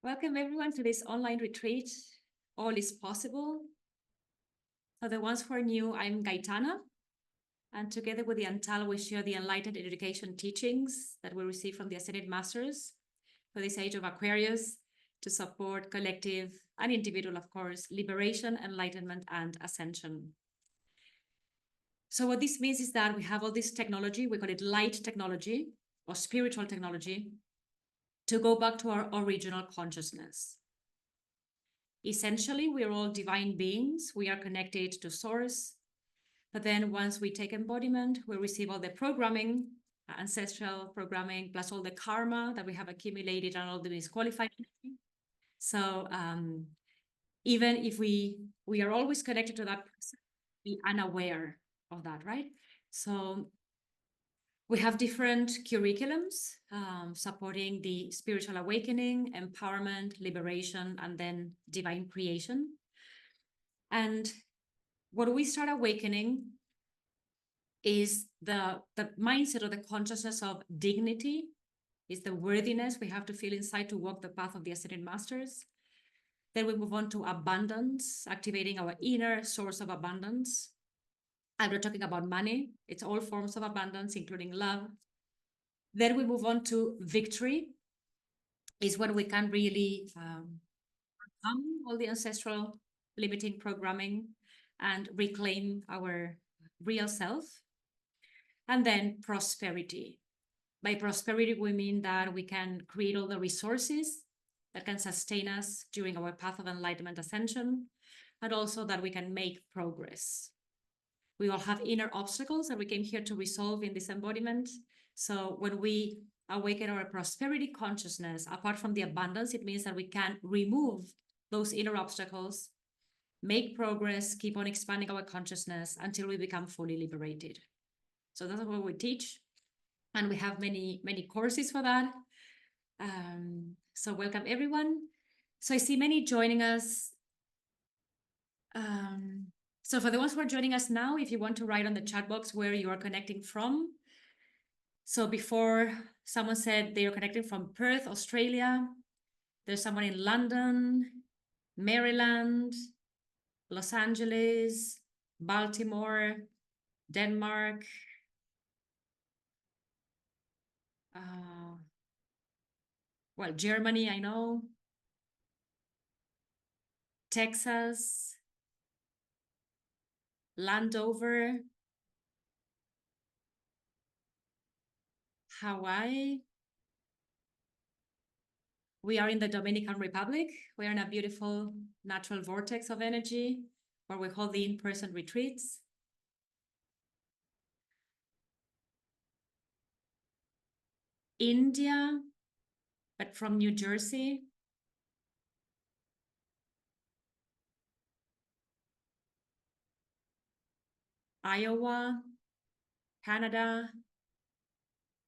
Welcome everyone to this online retreat. All is possible. For the ones who are new, I'm Gaitana, and together with Yantal, we share the Enlightened Education teachings that we receive from the Ascended Masters for this age of Aquarius to support collective and individual, of course, liberation, enlightenment, and ascension. So what this means is that we have all this technology, we call it light technology or spiritual technology, to go back to our original consciousness. Essentially, we are all divine beings. We are connected to source. But then once we take embodiment, we receive all the programming, ancestral programming, plus all the karma that we have accumulated and all the disqualified energy. So even if we are always connected to that person, be unaware of that, right? So we have different curriculums supporting the spiritual awakening, empowerment, liberation, and then divine creation. And what we start awakening is the mindset or the consciousness of dignity, is the worthiness we have to feel inside to walk the path of the Ascended Masters. Then we move on to abundance, activating our inner source of abundance. And we're talking about money. It's all forms of abundance, including love. Then we move on to victory, is when we can really overcome all the ancestral limiting programming and reclaim our real self. And then prosperity. By prosperity, we mean that we can create all the resources that can sustain us during our path of enlightenment ascension, and also that we can make progress. We all have inner obstacles that we came here to resolve in this embodiment. So when we awaken our prosperity consciousness, apart from the abundance, it means that we can remove those inner obstacles, make progress, keep on expanding our consciousness until we become fully liberated. So that's what we teach. And we have many courses for that. So welcome everyone. So I see many joining us. So for the ones who are joining us now, if you want to write on the chat box where you are connecting from. So before, someone said they are connecting from Perth, Australia. There's someone in London, Maryland, Los Angeles, Baltimore, Denmark. Well, Germany, I know. Texas, Landover, Hawaii. We are in the Dominican Republic. We are in a beautiful natural vortex of energy where we hold the in-person retreats. India, but from New Jersey. Iowa, Canada.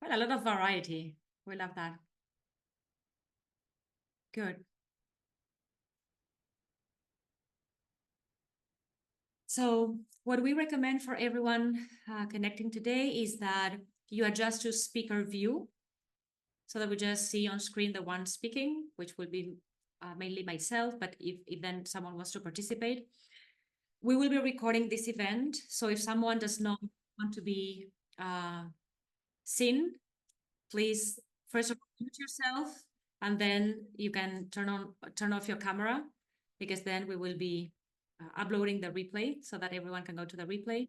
Well, a lot of variety. We love that. Good. So what we recommend for everyone connecting today is that you adjust to speaker view so that we just see on screen the one speaking, which will be mainly myself, but if then someone wants to participate. We will be recording this event. So if someone does not want to be seen, please first of all mute yourself, and then you can turn off your camera, because then we will be uploading the replay so that everyone can go to the replay.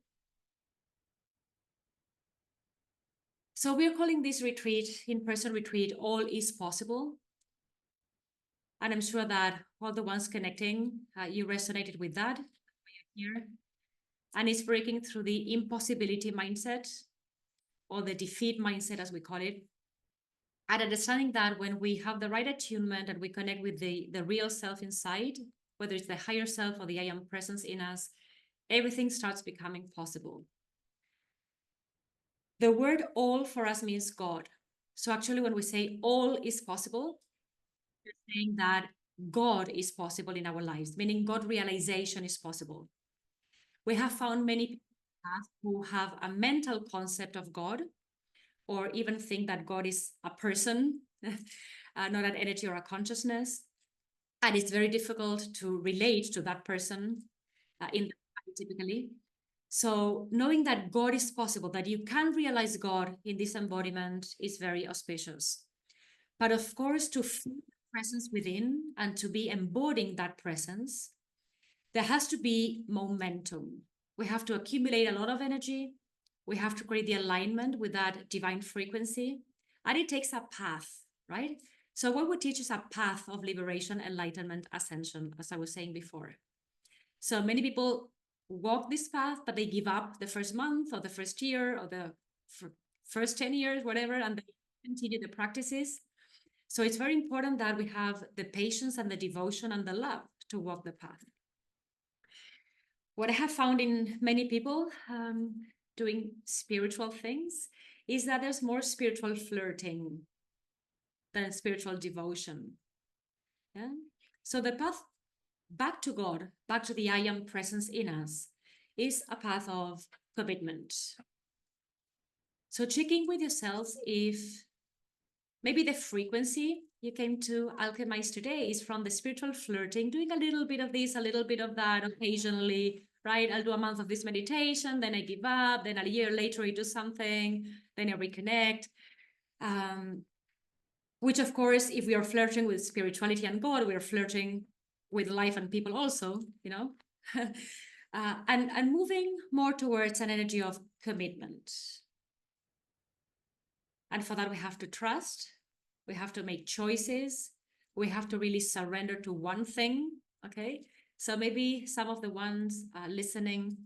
So we are calling this retreat, in-person retreat, All is Possible. And I'm sure that all the ones connecting, you resonated with that here. And it's breaking through the impossibility mindset, or the defeat mindset, as we call it. And understanding that when we have the right attunement and we connect with the real self inside, whether it's the higher self or the I am presence in us, everything starts becoming possible. The word all for us means God. So actually when we say all is possible, we're saying that God is possible in our lives, meaning God realization is possible. We have found many people who have a mental concept of God, or even think that God is a person, not an energy or a consciousness. And it's very difficult to relate to that person in typically. So knowing that God is possible, that you can realize God in this embodiment is very auspicious. But of course, to feel presence within and to be embodying that presence, there has to be momentum. We have to accumulate a lot of energy. We have to create the alignment with that divine frequency. And it takes a path, right? So what we teach is a path of liberation, enlightenment, ascension, as I was saying before. So many people walk this path, but they give up the first month or the first year or the first 10 years, whatever, and they continue the practices. So it's very important that we have the patience and the devotion and the love to walk the path. What I have found in many people doing spiritual things is that there's more spiritual flirting than spiritual devotion. Yeah? So the path back to God, back to the I am presence in us, is a path of commitment. So checking with yourselves if maybe the frequency you came to alchemize today is from the spiritual flirting, doing a little bit of this, a little bit of that occasionally, right? I'll do a month of this meditation, then I give up, then a year later I do something, then I reconnect. Which of course, if we are flirting with spirituality and God, we are flirting with life and people also, you know, and moving more towards an energy of commitment. And for that, we have to trust, we have to make choices, we have to really surrender to one thing, okay? So maybe some of the ones listening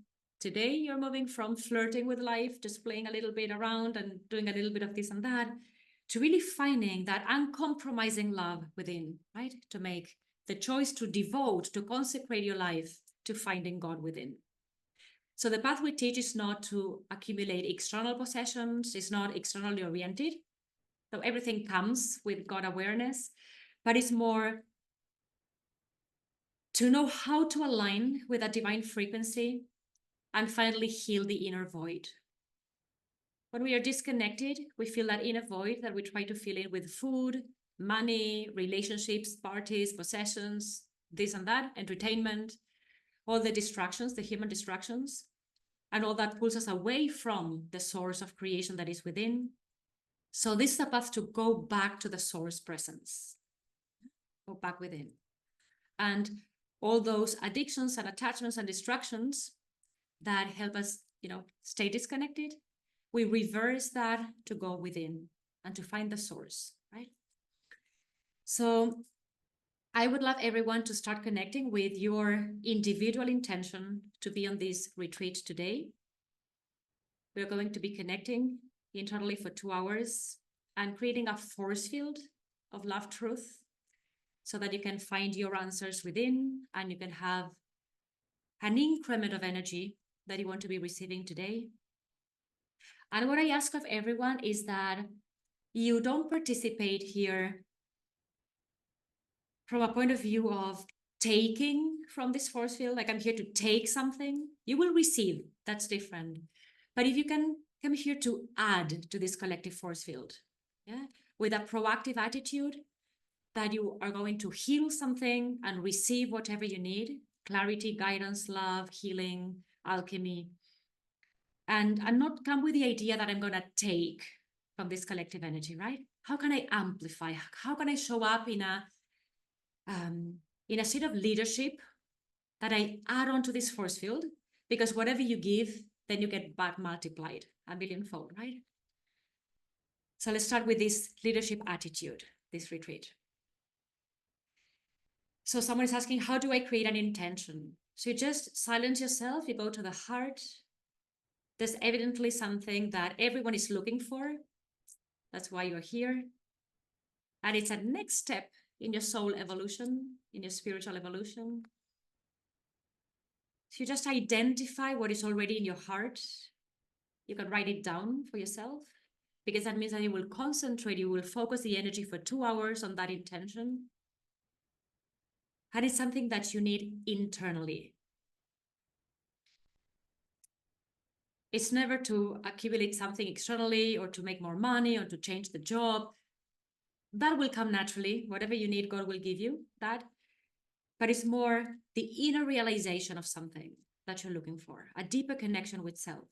today, you're moving from flirting with life, just playing a little bit around and doing a little bit of this and that, to really finding that uncompromising love within, right? To make the choice to devote, to consecrate your life to finding God within. So the path we teach is not to accumulate external possessions, it's not externally oriented. So everything comes with God awareness, but it's more to know how to align with a divine frequency and finally heal the inner void. When we are disconnected, we feel that inner void that we try to fill in with food, money, relationships, parties, possessions, this and that, entertainment, all the distractions, the human distractions, and all that pulls us away from the source of creation that is within. So this is a path to go back to the source presence, go back within. And all those addictions and attachments and distractions that help us, stay disconnected, we reverse that to go within and to find the source, right? So I would love everyone to start connecting with your individual intention to be on this retreat today. We're going to be connecting internally for 2 hours and creating a force field of love truth so that you can find your answers within and you can have an increment of energy that you want to be receiving today. And what I ask of everyone is that you don't participate here from a point of view of taking from this force field, like I'm here to take something. You will receive, that's different. But if you can come here to add to this collective force field, yeah, with a proactive attitude that you are going to heal something and receive whatever you need, clarity, guidance, love, healing, alchemy, and not come with the idea that I'm going to take from this collective energy, right? How can I amplify? How can I show up in a state of leadership that I add on to this force field? Because whatever you give, then you get back multiplied a millionfold, right? So let's start with this leadership attitude, this retreat. So someone is asking, how do I create an intention? So you just silence yourself, you go to the heart. There's evidently something that everyone is looking for. That's why you're here. And it's a next step in your soul evolution, in your spiritual evolution. So you just identify what is already in your heart. You can write it down for yourself, because that means that you will concentrate, you will focus the energy for 2 hours on that intention. And it's something that you need internally. It's never to accumulate something externally or to make more money or to change the job. That will come naturally. Whatever you need, God will give you that. but it's more the inner realization of something that you're looking for, a deeper connection with self.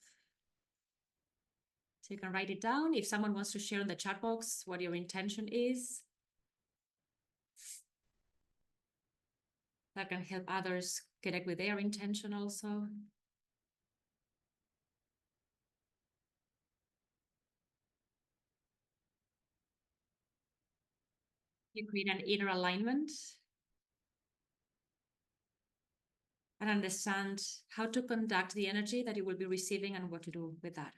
So you can write it down. If someone wants to share in the chat box what your intention is, that can help others connect with their intention also. You create an inner alignment and understand how to conduct the energy that you will be receiving and what to do with that.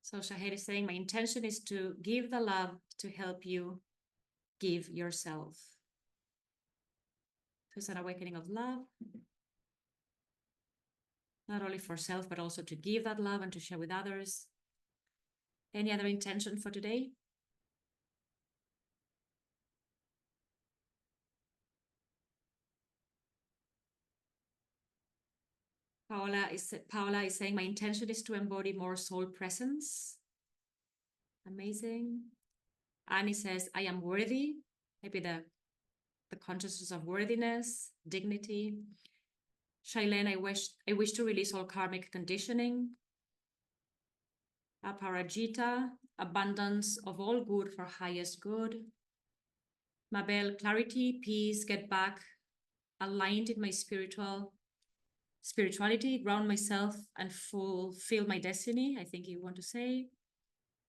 So Shahid is saying, my intention is to give the love to help you give yourself. So it's an awakening of love, not only for self, but also to give that love and to share with others. Any other intention for today? Paola is saying, my intention is to embody more soul presence. Amazing. Annie says, I am worthy. Maybe the consciousness of worthiness, dignity. Shailene, I wish to release all karmic conditioning. Aparajita, abundance of all good for highest good. Mabel, clarity, peace, get back aligned in my spirituality, ground myself and fulfill my destiny. I think you want to say.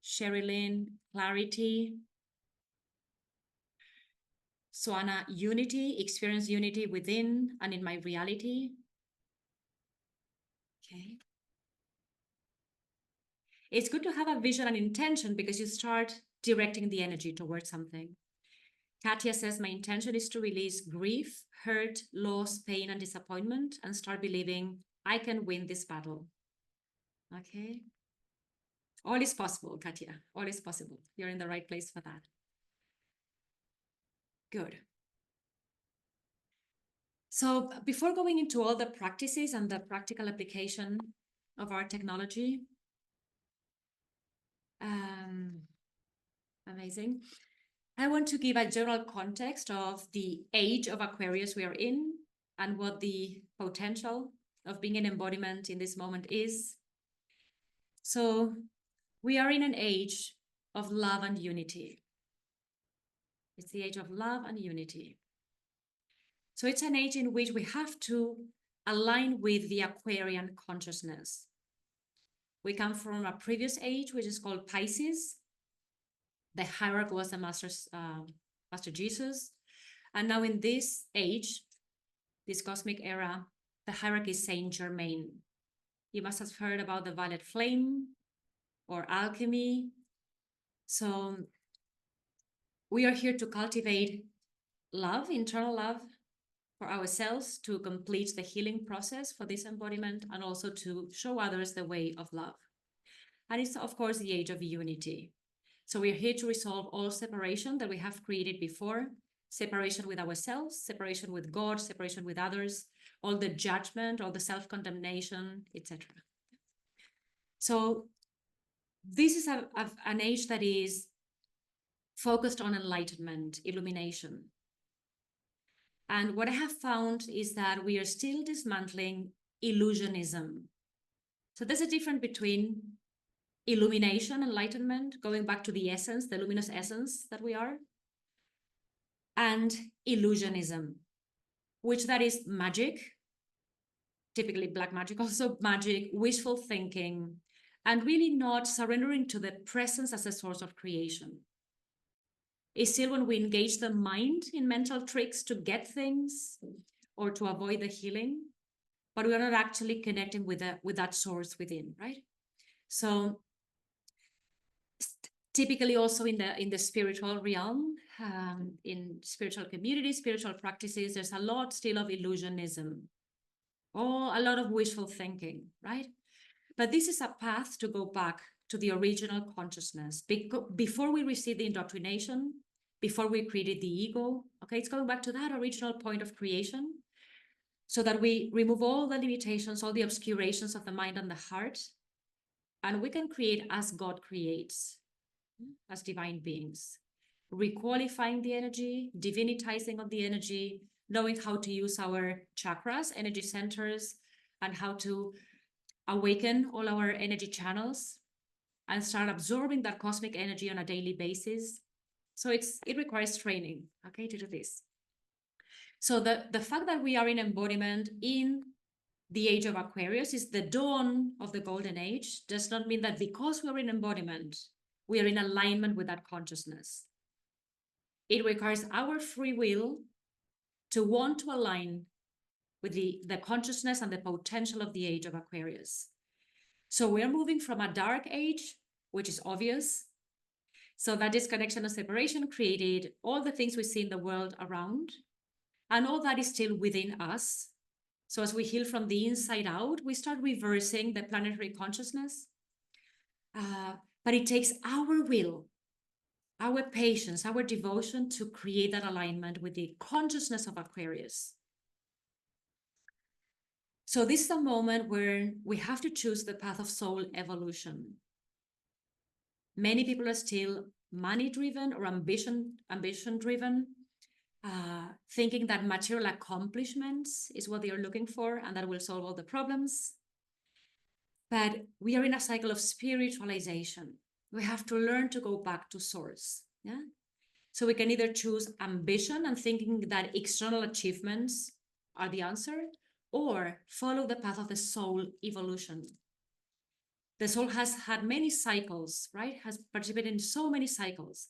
Sherilyn, clarity. Swana, unity, experience unity within and in my reality. Okay. It's good to have a vision and intention because you start directing the energy towards something. Katia says, my intention is to release grief, hurt, loss, pain, and disappointment and start believing I can win this battle. Okay. All is possible, Katia. All is possible. You're in the right place for that. Good. So before going into all the practices and the practical application of our technology, amazing. I want to give a general context of the age of Aquarius we are in and what the potential of being an embodiment in this moment is. So we are in an age of love and unity. It's the age of love and unity. So it's an age in which we have to align with the Aquarian consciousness. We come from a previous age, which is called Pisces. The hierarchy was the Master Jesus. And now in this age, this cosmic era, the hierarchy is Saint Germain. You must have heard about the violet flame or alchemy. So we are here to cultivate love, internal love for ourselves, to complete the healing process for this embodiment and also to show others the way of love. And it's, of course, the age of unity. So we're here to resolve all separation that we have created before, separation with ourselves, separation with God, separation with others, all the judgment, all the self-condemnation, etc. So this is an age that is focused on enlightenment, illumination. And what I have found is that we are still dismantling illusionism. So there's a difference between illumination, enlightenment, going back to the essence, the luminous essence that we are, and illusionism, which that is magic, typically black magic, also magic, wishful thinking, and really not surrendering to the presence as a source of creation. It's still when we engage the mind in mental tricks to get things or to avoid the healing, but we are not actually connecting with that source within, right? So typically also in the spiritual realm, in spiritual communities, spiritual practices, there's a lot still of illusionism or a lot of wishful thinking, right? But this is a path to go back to the original consciousness. Before we receive the indoctrination, before we created the ego, okay, it's going back to that original point of creation. so that we remove all the limitations, all the obscurations of the mind and the heart, and we can create as God creates, as divine beings, requalifying the energy, divinitizing of the energy, knowing how to use our chakras, energy centers, and how to awaken all our energy channels and start absorbing that cosmic energy on a daily basis. So it requires training, okay, to do this. So the fact that we are in embodiment in the age of Aquarius is the dawn of the golden age does not mean that because we're in embodiment, we are in alignment with that consciousness. It requires our free will to want to align with the consciousness and the potential of the age of Aquarius. So we're moving from a dark age, which is obvious. So that disconnection and separation created all the things we see in the world around, and all that is still within us. So as we heal from the inside out, we start reversing the planetary consciousness. But it takes our will, our patience, our devotion to create that alignment with the consciousness of Aquarius. So this is a moment where we have to choose the path of soul evolution. Many people are still money-driven or ambition-driven, thinking that material accomplishments is what they are looking for and that will solve all the problems. But we are in a cycle of spiritualization. We have to learn to go back to source. Yeah. So we can either choose ambition and thinking that external achievements are the answer, or follow the path of the soul evolution. The soul has had many cycles, right? Has participated in so many cycles.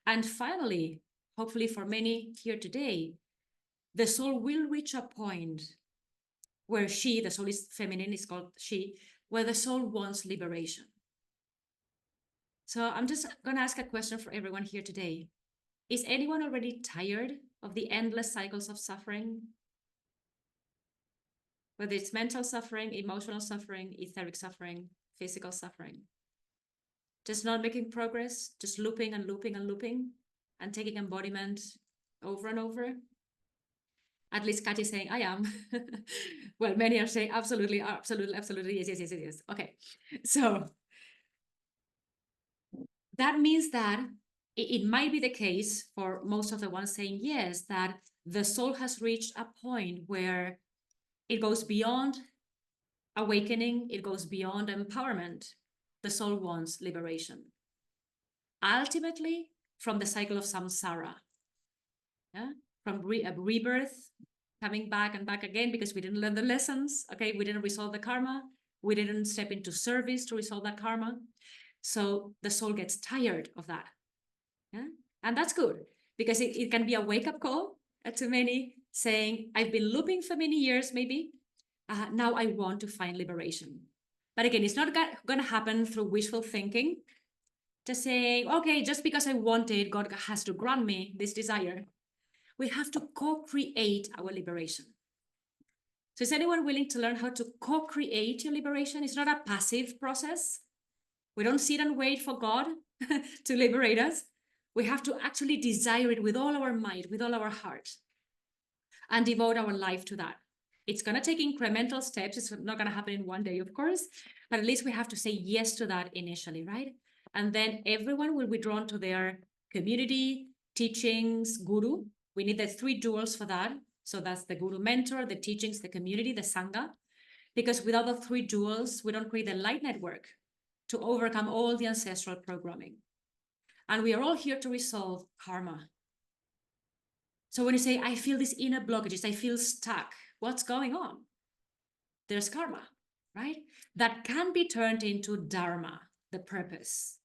And finally, hopefully for many here today, the soul will reach a point where the soul is feminine, is called she, where the soul wants liberation. So I'm just going to ask a question for everyone here today. Is anyone already tired of the endless cycles of suffering? Whether it's mental suffering, emotional suffering, etheric suffering, physical suffering. Just not making progress, just looping and looping and looping, and taking embodiment over and over. At least Kat is saying, I am. Well, many are saying, absolutely, absolutely, absolutely, yes, yes, yes, yes. Okay, so that means that it might be the case for most of the ones saying yes, that the soul has reached a point where it goes beyond awakening, it goes beyond empowerment. The soul wants liberation. Ultimately, from the cycle of samsara, yeah? From rebirth, coming back and back again because we didn't learn the lessons, okay? We didn't resolve the karma. We didn't step into service to resolve that karma. So the soul gets tired of that. Yeah? And that's good because it can be a wake-up call to many saying, I've been looping for many years, maybe. Now I want to find liberation. But again, it's not going to happen through wishful thinking. Just saying, okay, just because I want it, God has to grant me this desire. We have to co-create our liberation. So is anyone willing to learn how to co-create your liberation? It's not a passive process. We don't sit and wait for God to liberate us. We have to actually desire it with all our might, with all our heart, and devote our life to that. It's going to take incremental steps. It's not going to happen in one day, of course, but at least we have to say yes to that initially, right? And then everyone will be drawn to their community, teachings, guru. We need the three jewels for that. So that's the guru mentor, the teachings, the community, the sangha. Because without the three jewels, we don't create the light network to overcome all the ancestral programming. And we are all here to resolve karma. So when you say, I feel these inner blockages, I feel stuck, what's going on? There's karma, right? That can be turned into dharma, the purpose.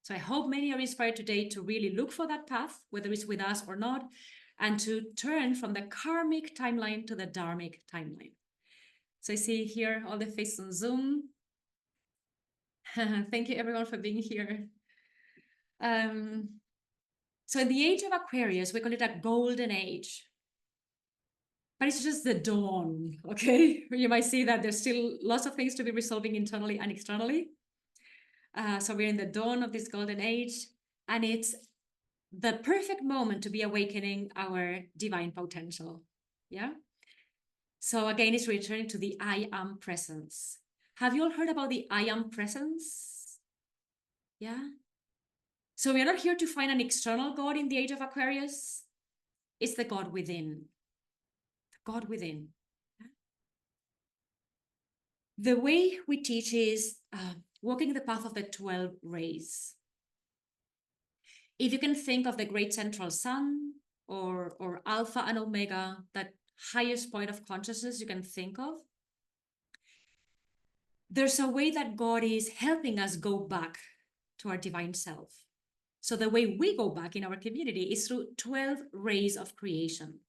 So I hope many are inspired today to really look for that path, whether it's with us or not, and to turn from the karmic timeline to the dharmic timeline. So I see here all the faces on Zoom. Thank you everyone for being here. So in the age of Aquarius, we call it a golden age. But it's just the dawn, okay? You might see that there's still lots of things to be resolving internally and externally. So we're in the dawn of this golden age, and it's the perfect moment to be awakening our divine potential, yeah? So again, it's returning to the I am presence. Have you all heard about the I am presence? Yeah. So we're not here to find an external God in the age of Aquarius. It's the God within. The God within. The way we teach is walking the path of the 12 rays. If you can think of the great central sun or Alpha and Omega, that highest point of consciousness you can think of, there's a way that God is helping us go back to our divine self. So the way we go back in our community is through 12 rays of creation.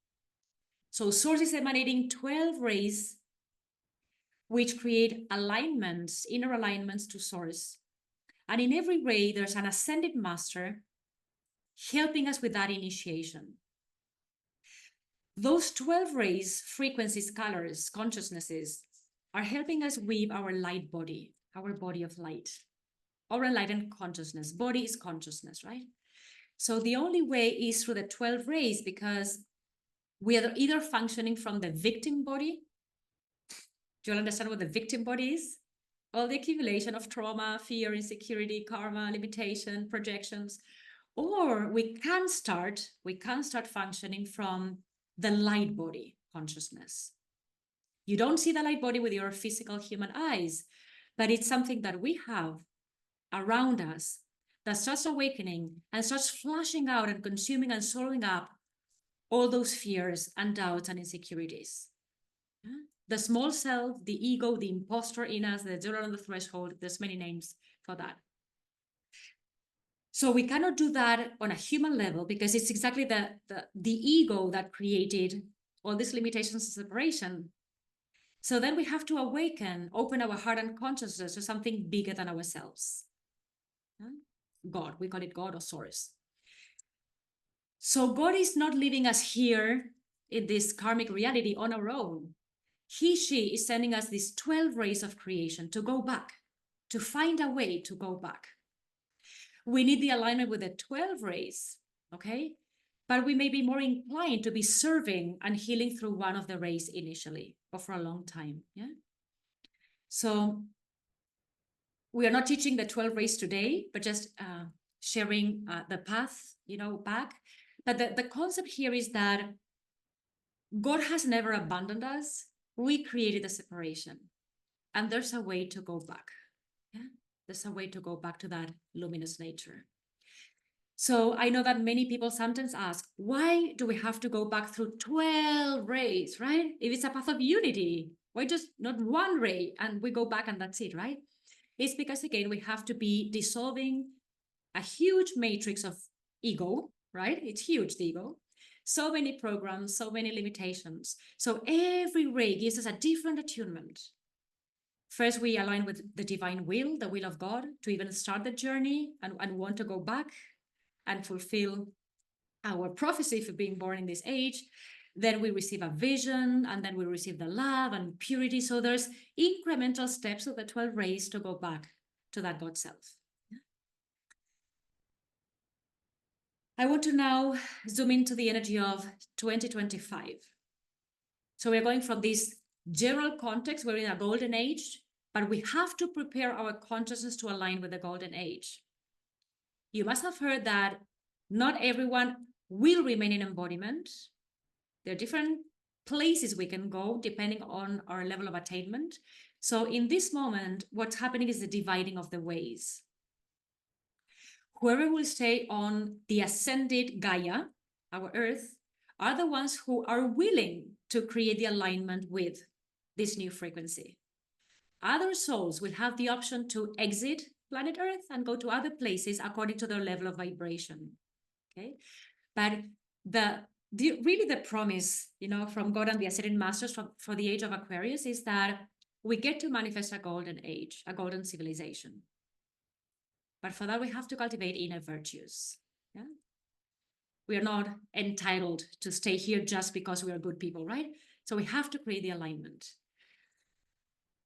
So Source is emanating 12 rays which create alignments, inner alignments to Source. And in every ray, there's an ascended master helping us with that initiation. Those 12 rays, frequencies, colors, consciousnesses, are helping us weave our light body, our body of light, our enlightened consciousness. Body is consciousness, right? So the only way is through the 12 rays, because we are either functioning from the victim body. Do you understand what the victim body is? All the accumulation of trauma, fear, insecurity, karma, limitation, projections. Or we can start functioning from the light body consciousness. You don't see the light body with your physical human eyes, but it's something that we have around us that starts awakening and starts flashing out and consuming and swallowing up all those fears and doubts and insecurities. The small self, the ego, the imposter in us, the zero on the threshold, there's many names for that. So we cannot do that on a human level because it's exactly the ego that created all these limitations of separation. So then we have to awaken, open our heart and consciousness to something bigger than ourselves. God, we call it God or Source. So God is not leaving us here in this karmic reality on our own. He, she is sending us these 12 rays of creation to go back, to find a way to go back. We need the alignment with the 12 rays, okay? But we may be more inclined to be serving and healing through one of the rays initially or for a long time, yeah? So we are not teaching the 12 rays today, but just sharing the path, back. But the concept here is that God has never abandoned us. We created the separation. And there's a way to go back. Yeah? There's a way to go back to that luminous nature. So I know that many people sometimes ask, why do we have to go back through 12 rays, right? If it's a path of unity, why just not one ray and we go back and that's it, right? It's because, again, we have to be dissolving a huge matrix of ego, right? It's huge, the ego. So many programs, so many limitations. So every ray gives us a different attunement. First, we align with the divine will, the will of God, to even start the journey and want to go back and fulfill our prophecy for being born in this age. Then we receive a vision, and then we receive the love and purity. So there's incremental steps of the 12 rays to go back to that God self. I want to now zoom into the energy of 2025. So we're going from this general context, we're in a golden age, but we have to prepare our consciousness to align with the golden age. You must have heard that not everyone will remain in embodiment. There are different places we can go depending on our level of attainment. So in this moment, what's happening is the dividing of the ways. Whoever will stay on the ascended Gaia, our Earth, are the ones who are willing to create the alignment with this new frequency. Other souls will have the option to exit planet Earth and go to other places according to their level of vibration. Okay, but really the promise, from God and the Ascended Masters for the age of Aquarius is that we get to manifest a golden age, a golden civilization. But for that, we have to cultivate inner virtues. Yeah, we are not entitled to stay here just because we are good people, right? So we have to create the alignment.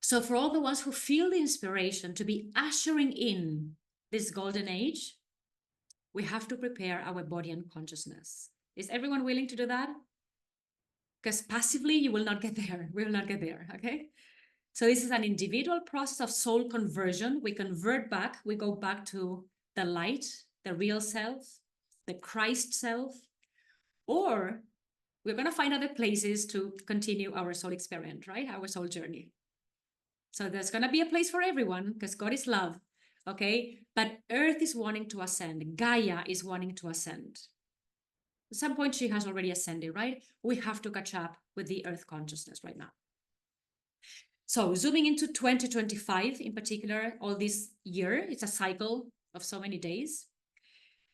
So for all the ones who feel the inspiration to be ushering in this golden age, we have to prepare our body and consciousness. Is everyone willing to do that? because passively you will not get there. We will not get there, okay? So this is an individual process of soul conversion. We convert back, we go back to the light, the real self, the Christ self, or we're going to find other places to continue our soul experiment, right? Our soul journey. So there's going to be a place for everyone because God is love, okay? But Earth is wanting to ascend. Gaia is wanting to ascend. At some point, she has already ascended, right? We have to catch up with the Earth consciousness right now. So zooming into 2025 in particular, all this year, it's a cycle of so many days.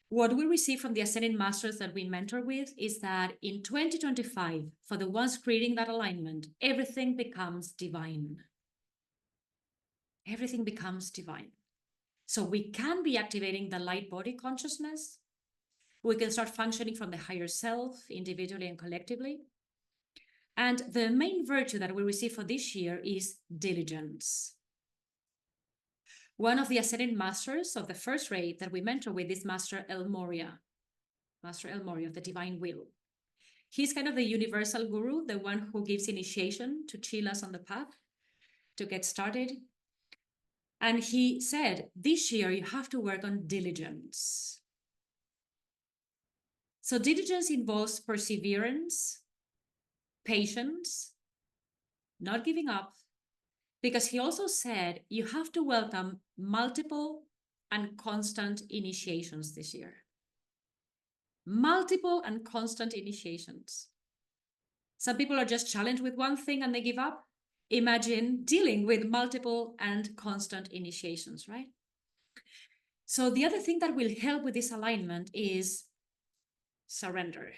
What we receive from the Ascended Masters that we mentor with is that in 2025, for the ones creating that alignment, everything becomes divine. Everything becomes divine. So we can be activating the light body consciousness. We can start functioning from the higher self, individually and collectively. And the main virtue that we receive for this year is diligence. One of the Ascended Masters of the first rate that we mentor with is Master El Moria of the Divine Will. He's kind of the universal guru, the one who gives initiation to chill us on the path to get started. And he said, this year you have to work on diligence. So diligence involves perseverance, patience, not giving up, because he also said you have to welcome multiple and constant initiations this year. Multiple and constant initiations. Some people are just challenged with one thing and they give up. Imagine dealing with multiple and constant initiations, right? So the other thing that will help with this alignment is surrender.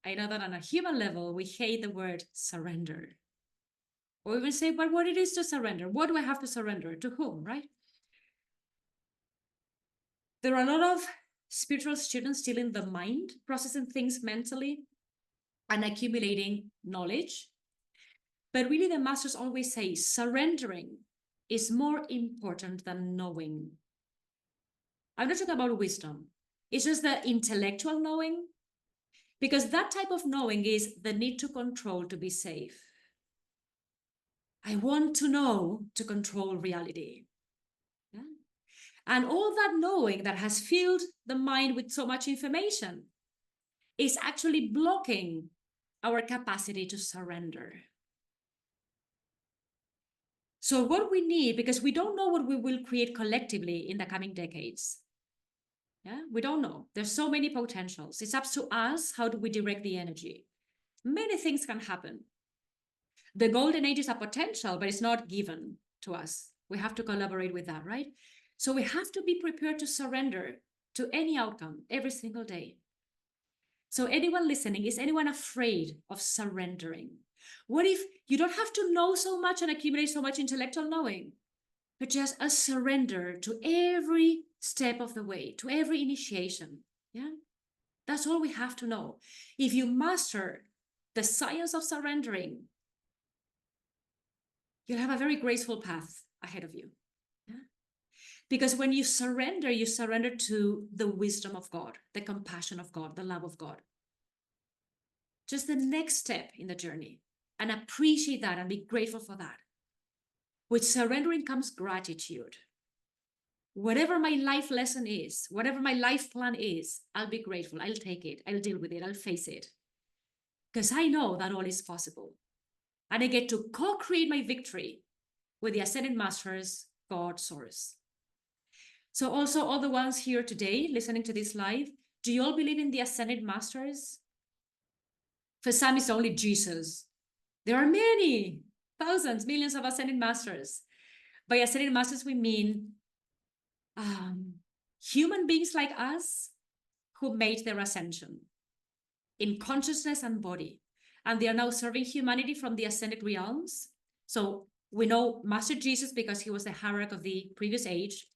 I know that on a human level, we hate the word surrender. Or even say, but what it is to surrender? What do I have to surrender? To whom, right? There are a lot of spiritual students still in the mind, processing things mentally and accumulating knowledge. But really, the masters always say surrendering is more important than knowing. I'm not talking about wisdom. It's just the intellectual knowing, because that type of knowing is the need to control to be safe. I want to know to control reality. Yeah? And all that knowing that has filled the mind with so much information is actually blocking our capacity to surrender. So what we need, because we don't know what we will create collectively in the coming decades. Yeah, we don't know. There's so many potentials. It's up to us. How do we direct the energy? Many things can happen. The golden age is a potential, but it's not given to us. We have to collaborate with that, right? So we have to be prepared to surrender to any outcome every single day. So anyone listening, is anyone afraid of surrendering? What if you don't have to know so much and accumulate so much intellectual knowing, but just a surrender to every step of the way, to every initiation? Yeah, that's all we have to know. If you master the science of surrendering, you'll have a very graceful path ahead of you. Yeah? Because when you surrender to the wisdom of God, the compassion of God, the love of God. Just the next step in the journey, and appreciate that and be grateful for that. With surrendering comes gratitude. Whatever my life lesson is, whatever my life plan is, I'll be grateful. I'll take it. I'll deal with it. I'll face it. Because I know that all is possible. And I get to co-create my victory with the Ascended Masters, God, Source. So also all the ones here today listening to this live, do you all believe in the Ascended Masters? For some, it's only Jesus. There are many, thousands, millions of Ascended Masters. By Ascended Masters, we mean human beings like us who made their ascension in consciousness and body. And they are now serving humanity from the ascended realms. So we know Master Jesus because he was the hierarch of the previous age,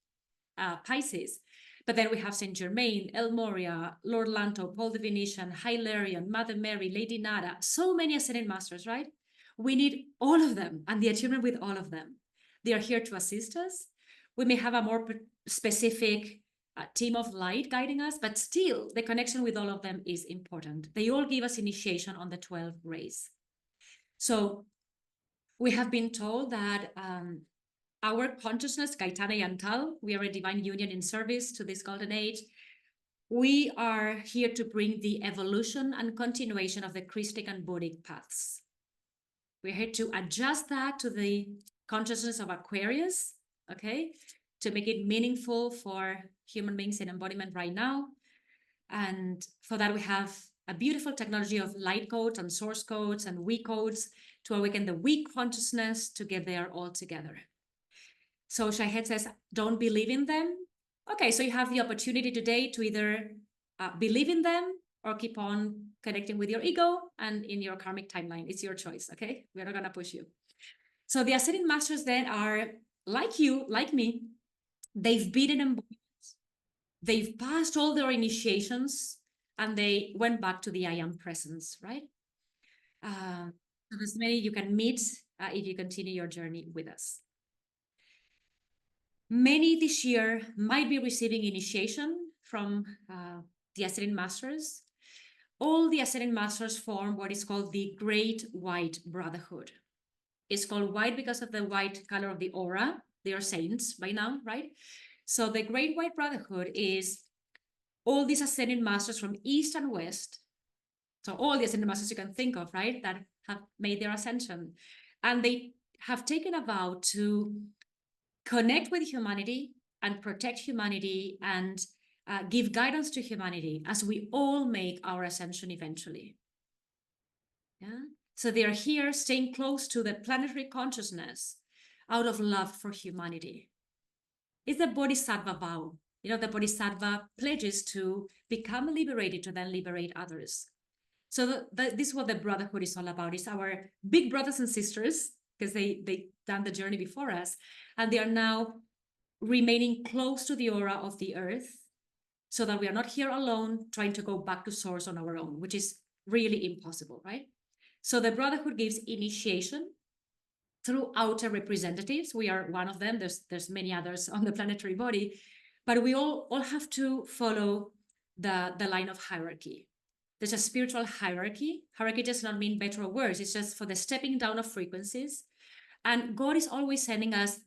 Pisces. But then we have Saint Germain, El Moria, Lord Lanto, Paul the Venetian, Hilarion, Mother Mary, Lady Nada, so many Ascended Masters, right? We need all of them and the attunement with all of them. They are here to assist us. We may have a more specific a team of light guiding us, but still the connection with all of them is important. They all give us initiation on the 12 rays. So we have been told that our consciousness, Gaitana Yantal, we are a divine union in service to this golden age. We are here to bring the evolution and continuation of the Christic and Buddhic paths. We're here to adjust that to the consciousness of Aquarius, okay, to make it meaningful for human beings in embodiment right now. And for that, we have a beautiful technology of light codes and source codes and we codes to awaken the we consciousness to get there all together. So Shahed says, don't believe in them. Okay, so you have the opportunity today to either believe in them or keep on connecting with your ego and in your karmic timeline. It's your choice, okay? We're not gonna push you. So the ascending masters then are like you, like me. They've been in embodiments. They've passed all their initiations and they went back to the I am presence, right? So there's many you can meet if you continue your journey with us. Many this year might be receiving initiation from the Ascending Masters. All the Ascending Masters form what is called the Great White Brotherhood. It's called white because of the white color of the aura. They are saints by now, right? So the Great White Brotherhood is all these Ascending Masters from East and West. So all the Ascending Masters you can think of, right, that have made their ascension. And they have taken a vow to connect with humanity and protect humanity and give guidance to humanity as we all make our ascension eventually. Yeah. So they are here staying close to the planetary consciousness out of love for humanity. It's the Bodhisattva vow. You know, the Bodhisattva pledges to become liberated to then liberate others. So this is what the brotherhood is all about. It's our big brothers and sisters, because they done the journey before us, and they are now remaining close to the aura of the earth so that we are not here alone trying to go back to source on our own, which is really impossible, right? So the brotherhood gives initiation through outer representatives. We are one of them. There's many others on the planetary body, but we all have to follow the line of hierarchy. There's a spiritual hierarchy. Hierarchy does not mean better or worse. It's just for the stepping down of frequencies. And God is always sending us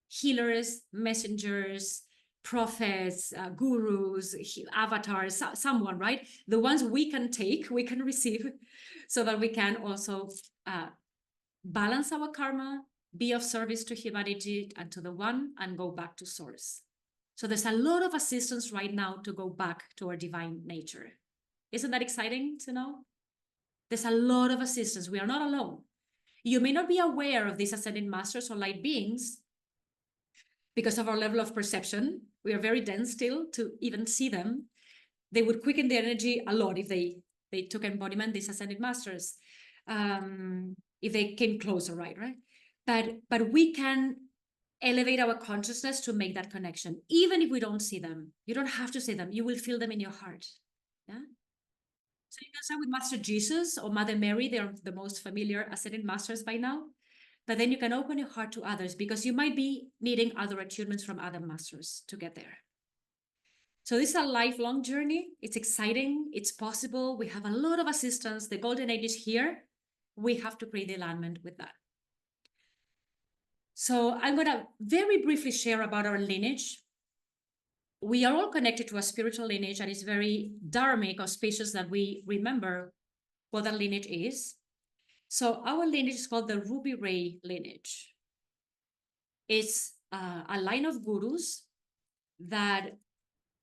healers, messengers, prophets, gurus, avatars, someone, right? The ones we can take, we can receive, so that we can also balance our karma, be of service to humanity and to the one, and go back to source. So there's a lot of assistance right now to go back to our divine nature. Isn't that exciting to know? There's a lot of assistance. We are not alone. You may not be aware of these ascended masters or light beings because of our level of perception. We are very dense still to even see them. They would quicken the energy a lot if they took embodiment, these ascended masters, if they came closer, right? But we can elevate our consciousness to make that connection, even if we don't see them. You don't have to see them. You will feel them in your heart. Yeah. So you can start with Master Jesus or Mother Mary. They're the most familiar ascended masters by now. But then you can open your heart to others because you might be needing other attunements from other masters to get there. So this is a lifelong journey. It's exciting. It's possible. We have a lot of assistance. The golden age is here. We have to create the alignment with that. So I'm going to very briefly share about our lineage. We are all connected to a spiritual lineage, and it's very dharmic, auspicious that we remember what that lineage is. So our lineage is called the Ruby Ray lineage. It's a line of gurus that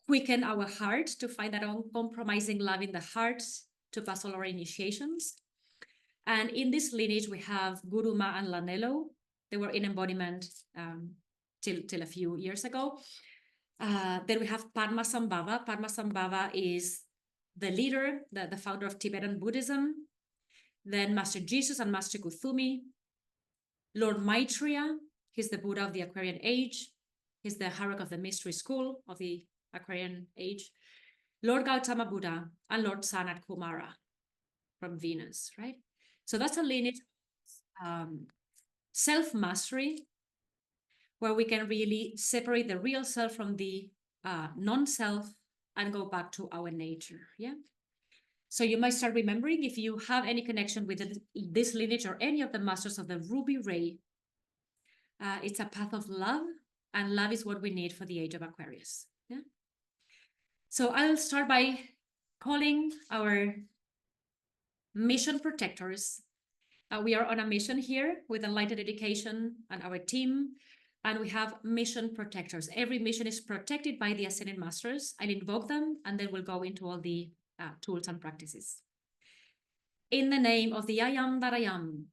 quicken our heart to find that uncompromising love in the heart to pass all our initiations. And in this lineage, we have Guru Ma and Lanello. They were in embodiment till a few years ago. Then we have Padma Sambhava. Padma Sambhava is the leader, the founder of Tibetan Buddhism. Then Master Jesus and Master Kuthumi. Lord Maitreya, he's the Buddha of the Aquarian age. He's the hierarch of the mystery school of the Aquarian age. Lord Gautama Buddha and Lord Sanat Kumara from Venus, right? So that's a lineage self-mastery, where we can really separate the real self from the non-self and go back to our nature. Yeah. So you might start remembering, if you have any connection with this lineage or any of the masters of the ruby ray, it's a path of love, and love is what we need for the age of Aquarius. Yeah. So I'll start by calling our mission protectors. We are on a mission here with Enlightened Education and our team, and we have mission protectors. Every mission is protected by the Ascended Masters. I'll invoke them, and then we'll go into all the tools and practices. In the name of the I Am that I Am,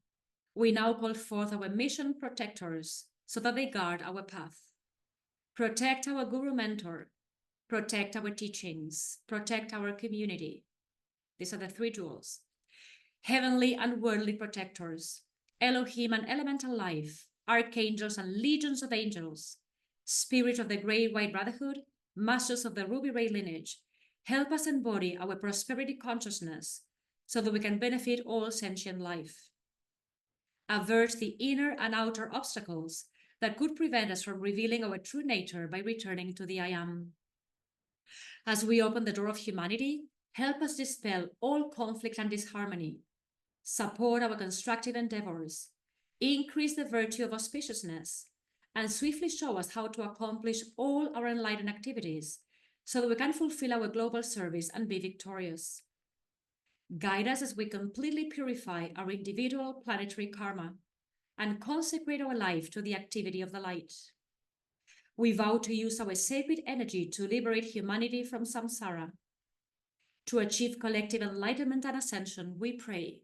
we now call forth our mission protectors so that they guard our path. Protect our Guru Mentor, protect our teachings, protect our community. These are the three jewels. Heavenly and worldly protectors, Elohim and elemental life, archangels and legions of angels, spirit of the Great White Brotherhood, masters of the Ruby Ray lineage, help us embody our prosperity consciousness so that we can benefit all sentient life. Avert the inner and outer obstacles that could prevent us from revealing our true nature by returning to the I Am. As we open the door of humanity, help us dispel all conflict and disharmony, support our constructive endeavors, increase the virtue of auspiciousness, and swiftly show us how to accomplish all our enlightened activities so that we can fulfill our global service and be victorious. Guide us as we completely purify our individual planetary karma and consecrate our life to the activity of the light. We vow to use our sacred energy to liberate humanity from samsara. To achieve collective enlightenment and ascension, we pray.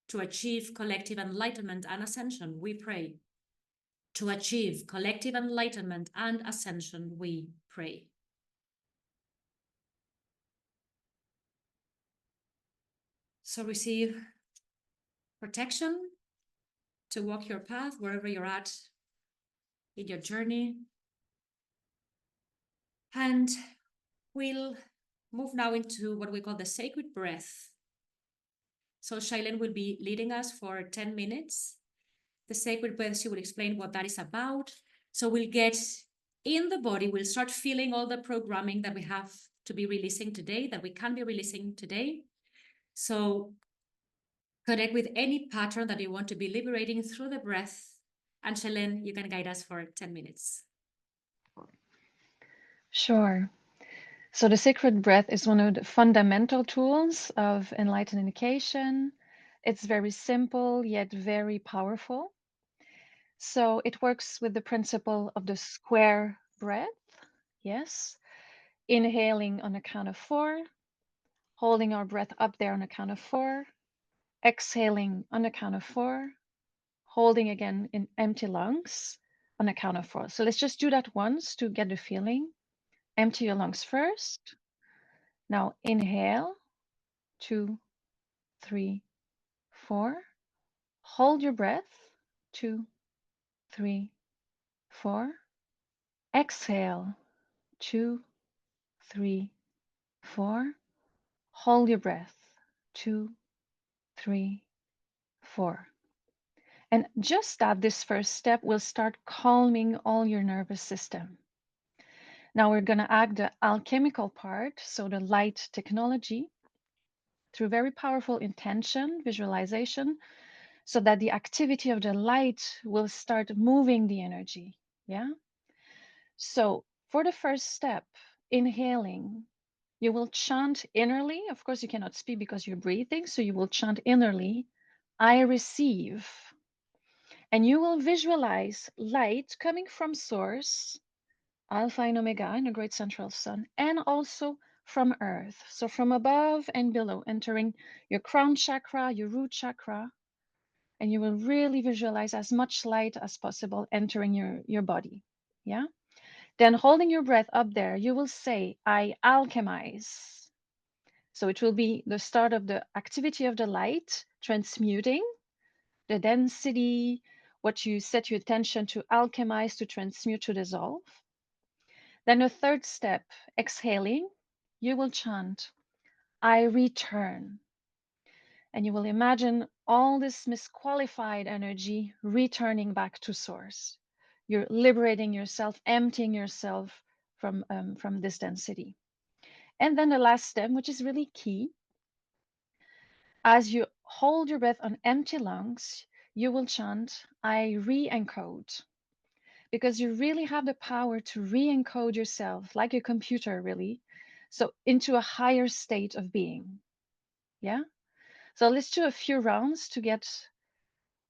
To achieve collective enlightenment and ascension, we pray. To achieve collective enlightenment and ascension, we pray. So receive protection to walk your path wherever you're at in your journey. And we'll move now into what we call the sacred breath. So Shailen will be leading us for 10 minutes. The sacred breath, she will explain what that is about. So we'll get in the body, we'll start feeling all the programming that we have to be releasing today, that we can be releasing today. So connect with any pattern that you want to be liberating through the breath. And Shailen, you can guide us for 10 minutes. Sure. So the sacred breath is one of the fundamental tools of enlightened education. It's very simple, yet very powerful. So it works with the principle of the square breath. Yes. Inhaling on a count of 4, holding our breath up there on a count of 4, exhaling on a count of 4, holding again in empty lungs on a count of 4. So let's just do that once to get the feeling. Empty your lungs first. Now inhale, 2, 3, 4. Hold your breath, 2, 3, 4. Exhale, 2, 3, 4. Hold your breath, 2, 3, 4. And just that, this first step will start calming all your nervous system. Now we're going to add the alchemical part, so the light technology, through very powerful intention, visualization, so that the activity of the light will start moving the energy. Yeah. So for the first step, inhaling, you will chant innerly. Of course, you cannot speak because you're breathing. So you will chant innerly, I receive. And you will visualize light coming from source, Alpha and Omega, and the great central sun, and also from earth. So from above and below, entering your crown chakra, your root chakra, and you will really visualize as much light as possible entering your body. Yeah. Then holding your breath up there, you will say, I alchemize. So it will be the start of the activity of the light, transmuting the density, what you set your attention to alchemize, to transmute, to dissolve. Then a third step, exhaling, you will chant, I return. And you will imagine all this misqualified energy returning back to source. You're liberating yourself, emptying yourself from this density. And then the last step, which is really key, as you hold your breath on empty lungs, you will chant, I re-encode, because you really have the power to re-encode yourself, like a computer, really, so into a higher state of being. Yeah. So let's do a few rounds to get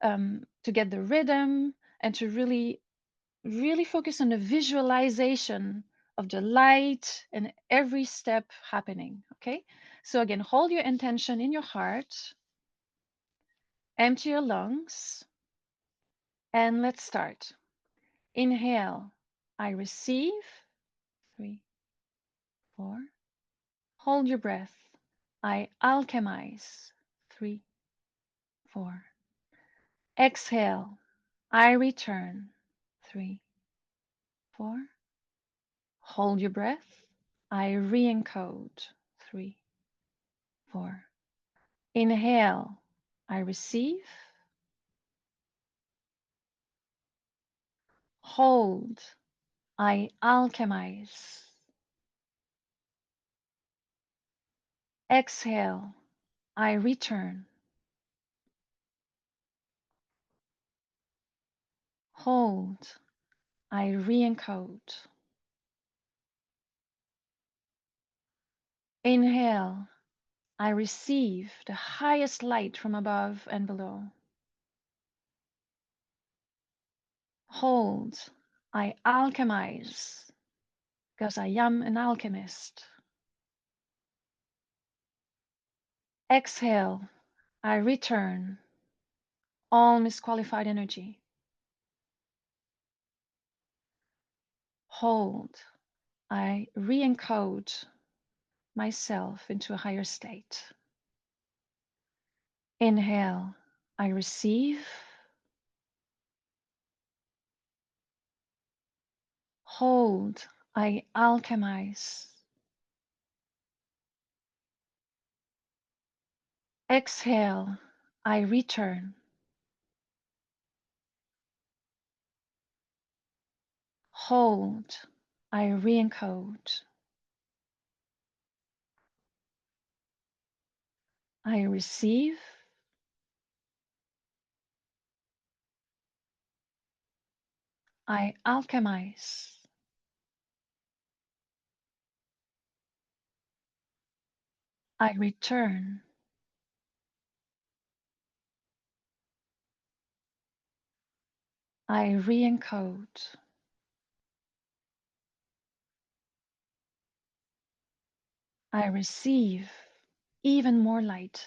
the rhythm and to really focus on the visualization of the light and every step happening. Okay. So again, hold your intention in your heart, empty your lungs, and let's start. Inhale, I receive. 3, 4. Hold your breath. I alchemize. 3, 4. Exhale, I return. 3, 4. Hold your breath. I re-encode. 3, 4. Inhale, I receive. Hold, I alchemize. Exhale, I return. Hold, I re-encode. Inhale, I receive the highest light from above and below. Hold, I alchemize, because I am an alchemist. Exhale, I return all misqualified energy. Hold, I re-encode myself into a higher state. Inhale, I receive. Hold, I alchemize. Exhale, I return. Hold, I re-encode. I receive. I alchemize. I return. I re-encode. I receive even more light.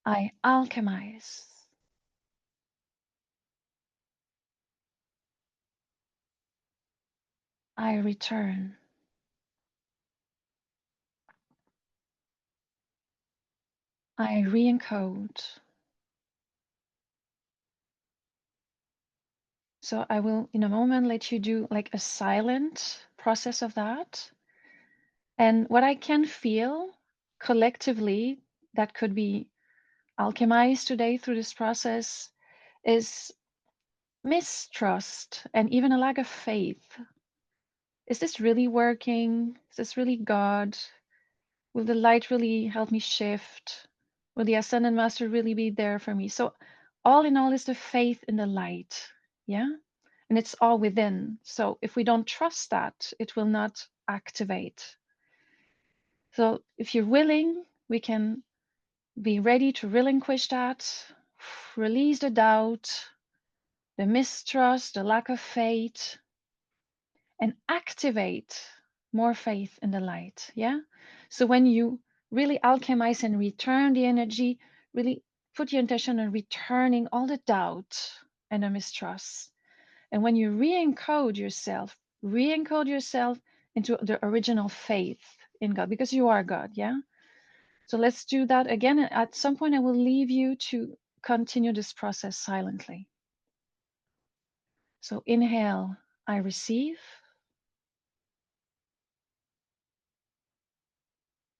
I alchemize. I return. I re-encode. So I will, in a moment, let you do like a silent process of that. And what I can feel collectively that could be alchemized today through this process is mistrust and even a lack of faith. Is this really working? Is this really God? Will the light really help me shift? Will the Ascended Master really be there for me? So, all in all, is the faith in the light. Yeah. And it's all within. So, if we don't trust that, it will not activate. So, if you're willing, we can be ready to relinquish that, release the doubt, the mistrust, the lack of faith, and activate more faith in the light. Yeah. So when you really alchemize and return the energy, really put your intention on returning all the doubt and the mistrust. And when you re-encode yourself into the original faith in God, because you are God. Yeah. So let's do that again. And at some point, I will leave you to continue this process silently. So inhale, I receive.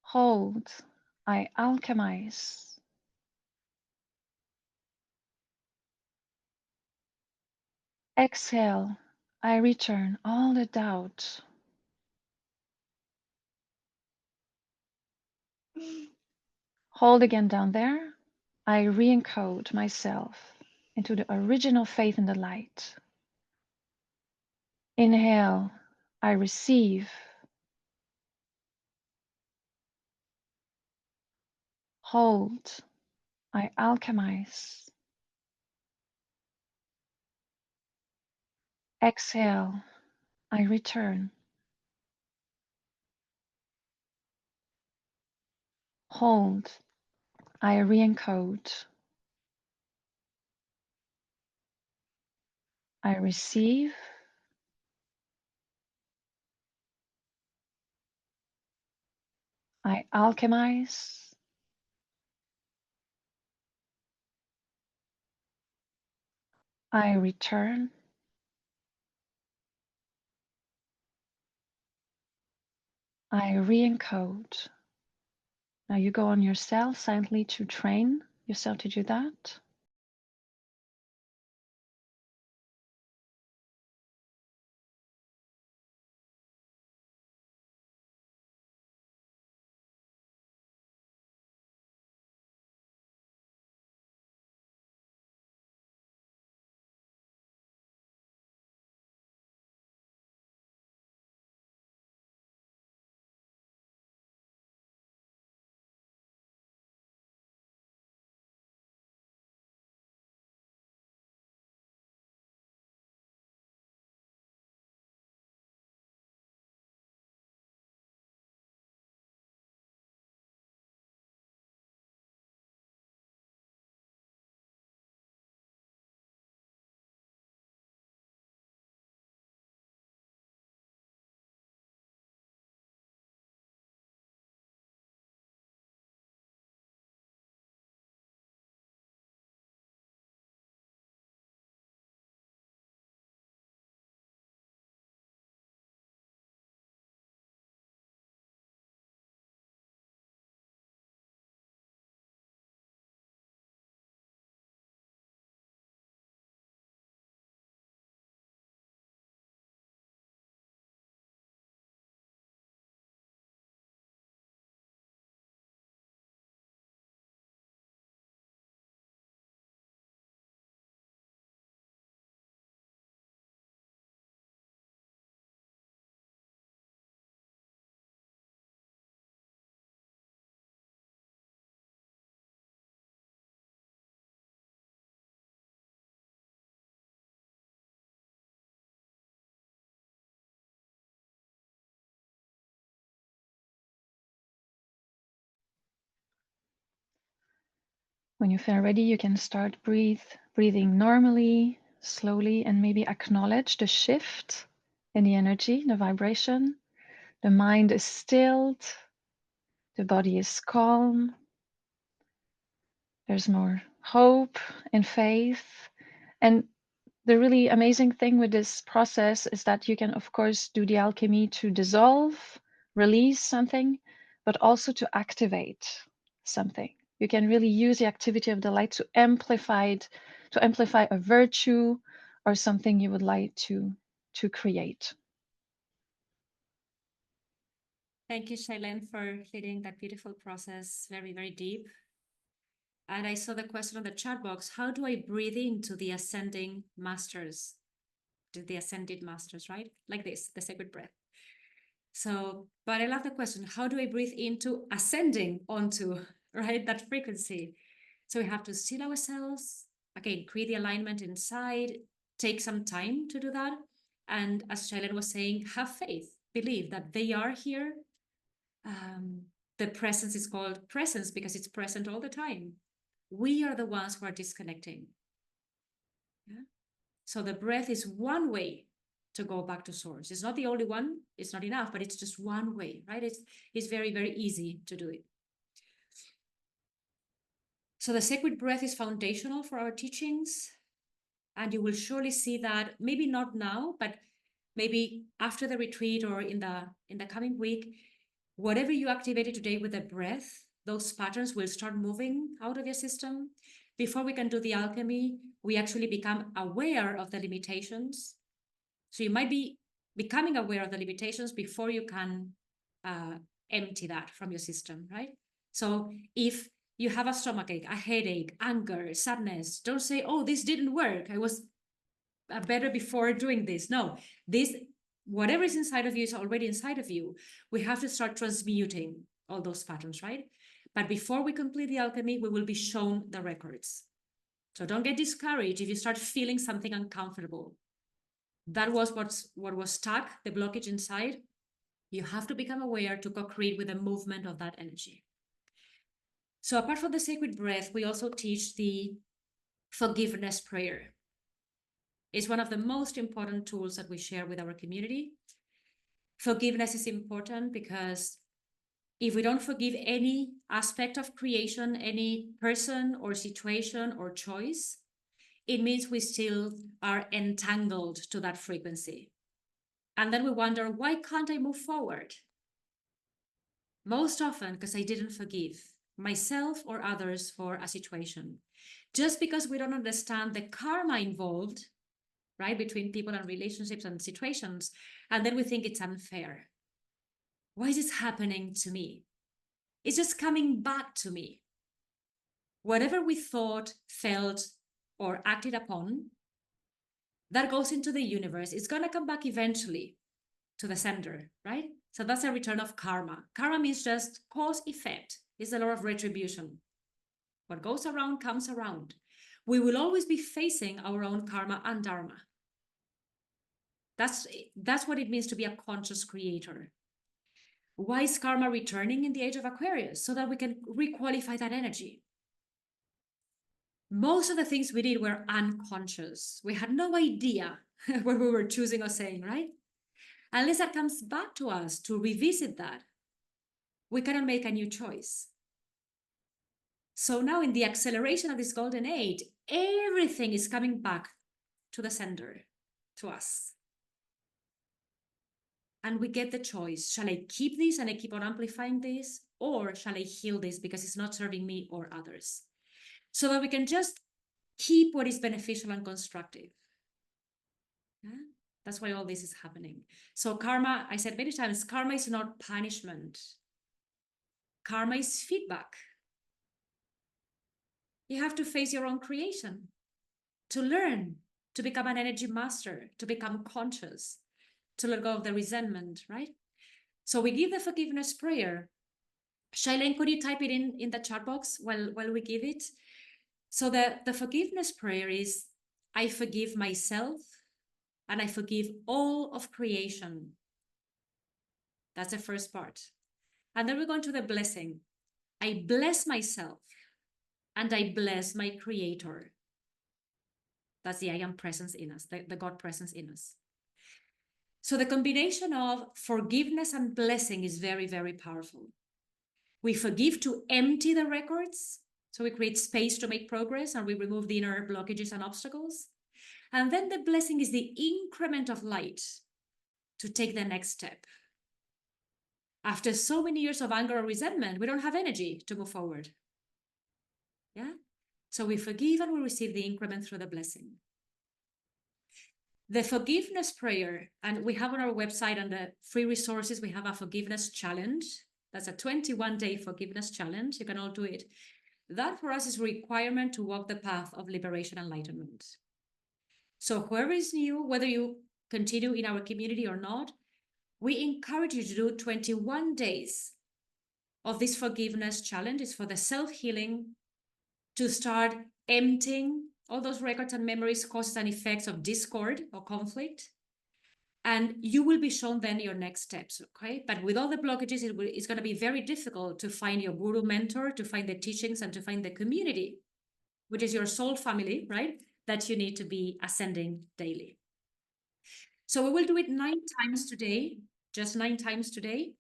Hold, I alchemize. Exhale, I return all the doubt. Hold again down there. I re-encode myself into the original faith in the light. Inhale, I receive. Hold, I alchemize. Exhale, I return. Hold, I re-encode. I receive. I alchemize. I return. I re-encode. Now you go on yourself silently to train yourself to do that. When you feel ready, you can start breathing normally, slowly, and maybe acknowledge the shift in the energy, the vibration. The mind is stilled, the body is calm, there's more hope and faith. And the really amazing thing with this process is that you can, of course, do the alchemy to dissolve, release something, but also to activate something. You can really use the activity of the light to amplify a virtue or something you would like to create. Thank you, Shailene, for leading that beautiful process. Very, very deep. And I saw the question on the chat box, how do I breathe into the ascending masters, to the ascended masters, right? Like this, the sacred breath. So, but I love the question, how do I breathe into ascending onto, right, that frequency? So we have to still ourselves, again, create the alignment inside, take some time to do that. And as Shailene was saying, have faith, believe that they are here. The presence is called presence because it's present all the time. We are the ones who are disconnecting. Yeah? So the breath is one way to go back to source. It's not the only one, it's not enough, but it's just one way, right? It's very, very easy to do it. So the sacred breath is foundational for our teachings. And you will surely see that, maybe not now, but maybe after the retreat or in the coming week, whatever you activated today with the breath, those patterns will start moving out of your system. before we can do the alchemy, we actually become aware of the limitations. So you might be becoming aware of the limitations before you can empty that from your system, right? So if you have a stomachache, a headache, anger, sadness, don't say, oh, this didn't work. I was better before doing this. No, this, whatever is inside of you is already inside of you. We have to start transmuting all those patterns, right? But before we complete the alchemy, we will be shown the records. So don't get discouraged if you start feeling something uncomfortable. That was what was stuck, the blockage inside. You have to become aware to co-create with the movement of that energy. So apart from the sacred breath, we also teach the forgiveness prayer. It's one of the most important tools that we share with our community. Forgiveness is important because if we don't forgive any aspect of creation, any person or situation or choice, it means we still are entangled to that frequency. And then we wonder, why can't I move forward? Most often because I didn't forgive myself or others for a situation. Just because we don't understand the karma involved, right, between people and relationships and situations, and then we think it's unfair. Why is this happening to me? It's just coming back to me. Whatever we thought, felt, or acted upon, that goes into the universe. It's going to come back eventually to the sender, right? So that's a return of karma. Karma means just cause effect. It's a law of retribution. What goes around comes around. We will always be facing our own karma and dharma. That's what it means to be a conscious creator. Why is karma returning in the age of Aquarius? So that we can requalify that energy. Most of the things we did were unconscious. We had no idea what we were choosing or saying, right? Unless that comes back to us to revisit that, we cannot make a new choice. So now in the acceleration of this golden age, everything is coming back to the sender, to us. And we get the choice. Shall I keep this and I keep on amplifying this? Or shall I heal this because it's not serving me or others? So that we can just keep what is beneficial and constructive. Yeah? That's why all this is happening. So karma, I said many times, karma is not punishment. Karma is feedback. You have to face your own creation, to learn, to become an energy master, to become conscious, to let go of the resentment, right? So we give the forgiveness prayer. Shailene, could you type it in the chat box while we give it? So the forgiveness prayer is, I forgive myself and I forgive all of creation. That's the first part. And then we're going to the blessing. I bless myself and I bless my creator. That's the I am presence in us, the God presence in us. So the combination of forgiveness and blessing is very, very powerful. We forgive to empty the records. So we create space to make progress and we remove the inner blockages and obstacles. And then the blessing is the increment of light to take the next step. After so many years of anger or resentment, we don't have energy to move forward. Yeah? So we forgive and we receive the increment through the blessing. The forgiveness prayer, and we have on our website and the free resources, we have a forgiveness challenge. That's a 21-day forgiveness challenge. You can all do it. That for us is a requirement to walk the path of liberation and enlightenment. So whoever is new, whether you continue in our community or not, we encourage you to do 21 days of this forgiveness challenge. It's for the self-healing, to start emptying all those records and memories, causes and effects of discord or conflict. And you will be shown then your next steps, okay? But with all the blockages, it's going to be very difficult to find your guru mentor, to find the teachings, and to find the community, which is your soul family, right? That you need to be ascending daily. So we will do it 9 times today, just 9 times today.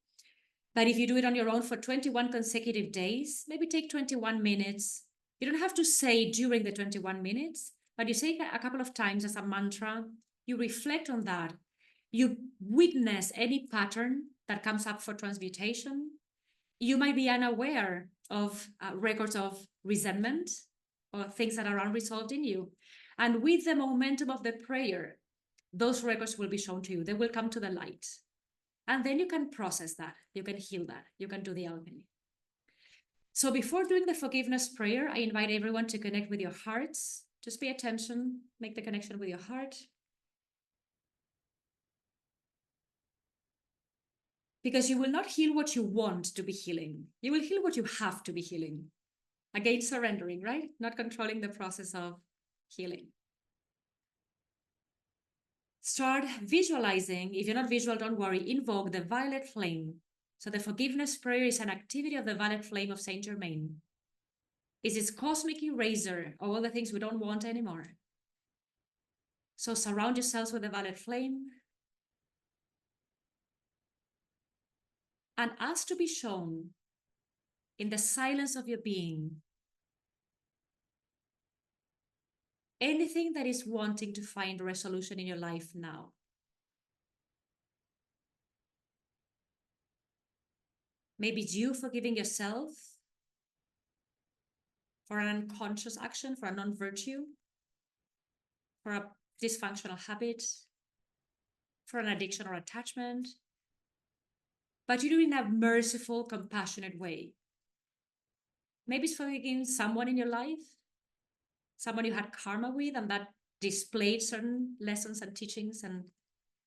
But if you do it on your own for 21 consecutive days, maybe take 21 minutes. You don't have to say during the 21 minutes, but you say it a couple of times as a mantra. You reflect on that. You witness any pattern that comes up for transmutation. You might be unaware of records of resentment or things that are unresolved in you. And with the momentum of the prayer, those records will be shown to you. They will come to the light. And then you can process that. You can heal that. You can do the alchemy. So before doing the forgiveness prayer, I invite everyone to connect with your hearts. Just pay attention, make the connection with your heart. Because you will not heal what you want to be healing. You will heal what you have to be healing. Again, surrendering, right? Not controlling the process of healing. Start visualizing. If you're not visual, don't worry. Invoke the violet flame. So the forgiveness prayer is an activity of the violet flame of Saint Germain. It's this cosmic eraser of all the things we don't want anymore. So surround yourselves with the violet flame and ask to be shown in the silence of your being anything that is wanting to find resolution in your life now. Maybe it's you forgiving yourself for an unconscious action, for a non-virtue, for a dysfunctional habit, for an addiction or attachment. But you do it in a merciful, compassionate way. Maybe it's forgiving someone in your life, someone you had karma with, and that displayed certain lessons and teachings and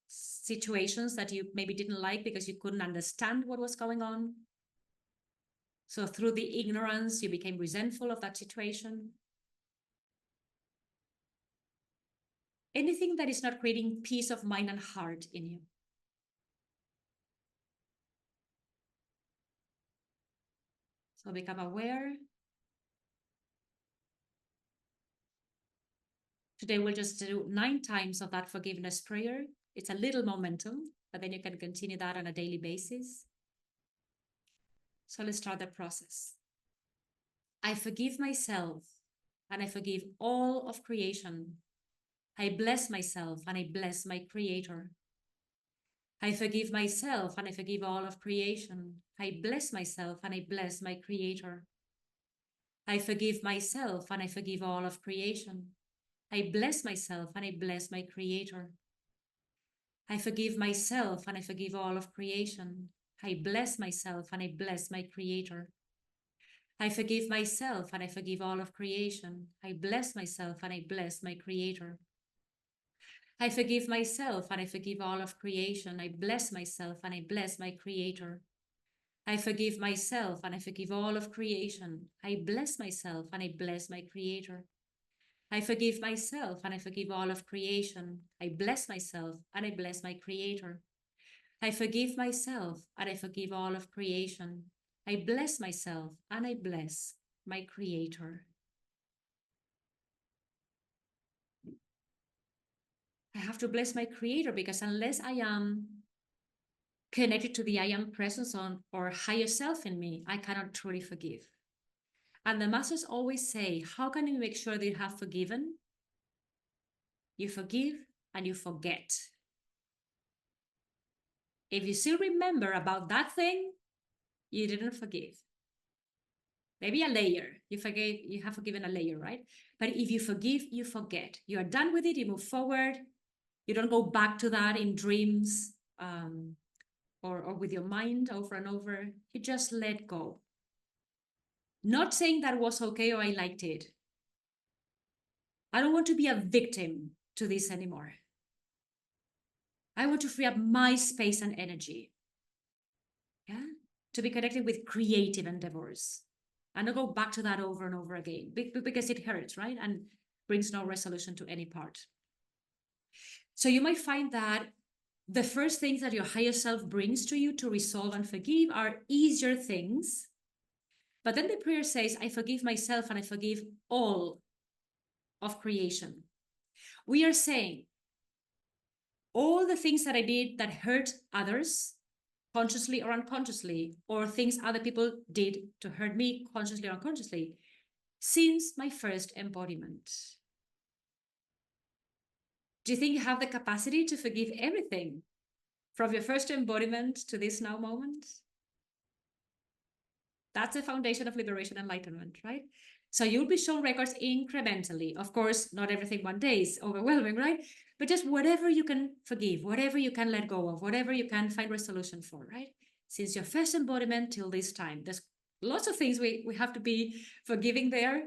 situations that you maybe didn't like because you couldn't understand what was going on. So through the ignorance, you became resentful of that situation. Anything that is not creating peace of mind and heart in you. So become aware. Today we'll just do 9 times of that forgiveness prayer. It's a little momentum, but then you can continue that on a daily basis. So let's start the process. I forgive myself and I forgive all of creation. I bless myself and I bless my Creator. I forgive myself and I forgive all of creation. I bless myself and I bless my Creator. I forgive myself and I forgive all of creation. I bless myself and I bless my Creator. I forgive myself and I forgive all of creation. I bless myself and I bless my Creator. I forgive myself and I forgive all of creation. I bless myself and I bless my Creator. I forgive myself and I forgive all of creation. I bless myself and I bless my Creator. I forgive myself and I forgive all of creation. I bless myself and I bless my Creator. I forgive myself and I forgive all of creation. I bless myself and I bless my Creator. I forgive myself and I forgive all of creation. I bless myself and I bless my Creator. I have to bless my Creator because unless I am connected to the I am presence on or higher self in me, I cannot truly forgive. And the masters always say, how can you make sure that you have forgiven? You forgive and you forget. If you still remember about that thing, you didn't forgive. Maybe a layer. You forgave, you have forgiven a layer, right? But if you forgive, you forget. You are done with it, you move forward. You don't go back to that in dreams or with your mind over and over. You just let go. Not saying that was okay or I liked it. I don't want to be a victim to this anymore. I want to free up my space and energy. Yeah, to be connected with creative endeavors. And I'll go back to that over and over again because it hurts, right? And brings no resolution to any part. So you might find that the first things that your higher self brings to you to resolve and forgive are easier things. But then the prayer says, I forgive myself and I forgive all of creation. We are saying all the things that I did that hurt others, consciously or unconsciously, or things other people did to hurt me consciously or unconsciously, since my first embodiment. Do you think you have the capacity to forgive everything from your first embodiment to this now moment? That's the foundation of liberation and enlightenment, right? So you'll be shown records incrementally. Of course, not everything one day is overwhelming, right? But just whatever you can forgive, whatever you can let go of, whatever you can find resolution for, right? Since your first embodiment till this time, there's lots of things we have to be forgiving there.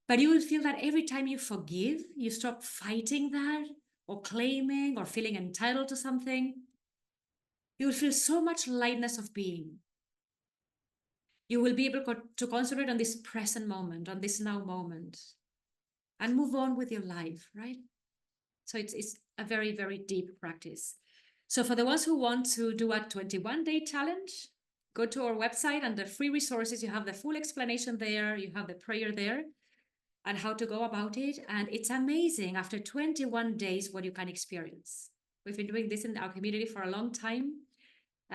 But you will feel that every time you forgive, you stop fighting that or claiming or feeling entitled to something. You will feel so much lightness of being. You will be able to concentrate on this present moment, on this now moment, and move on with your life, right? So it's a very, very deep practice. So for the ones who want to do a 21-day challenge, go to our website. Under free resources, you have the full explanation there. You have the prayer there and how to go about it. And it's amazing after 21 days what you can experience. We've been doing this in our community for a long time,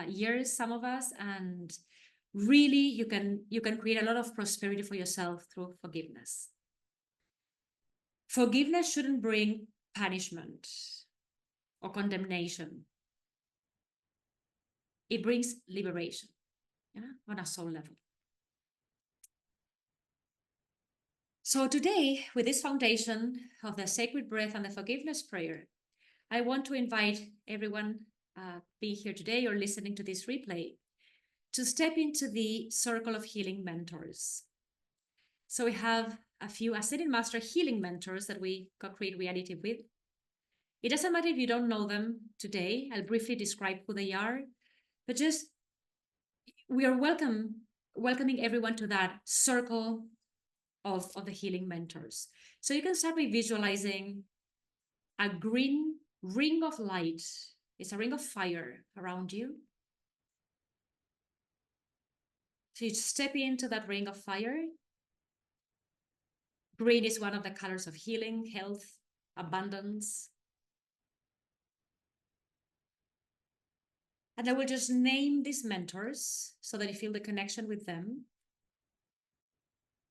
years, some of us, and really you can create a lot of prosperity for yourself through forgiveness. Forgiveness shouldn't bring punishment or condemnation. It brings liberation, yeah, on a soul level. So today, with this foundation of the sacred breath and the forgiveness prayer, I want to invite everyone be here today or listening to this replay to step into the circle of healing mentors. So we have a few Ascended Master healing mentors that we co-create reality with. It doesn't matter if you don't know them today. I'll briefly describe who they are, but just we are welcoming everyone to that circle of the healing mentors. So you can start by visualizing a green ring of light. It's a ring of fire around you. So you step into that ring of fire. Green is one of the colors of healing, health, abundance. And I will just name these mentors so that you feel the connection with them.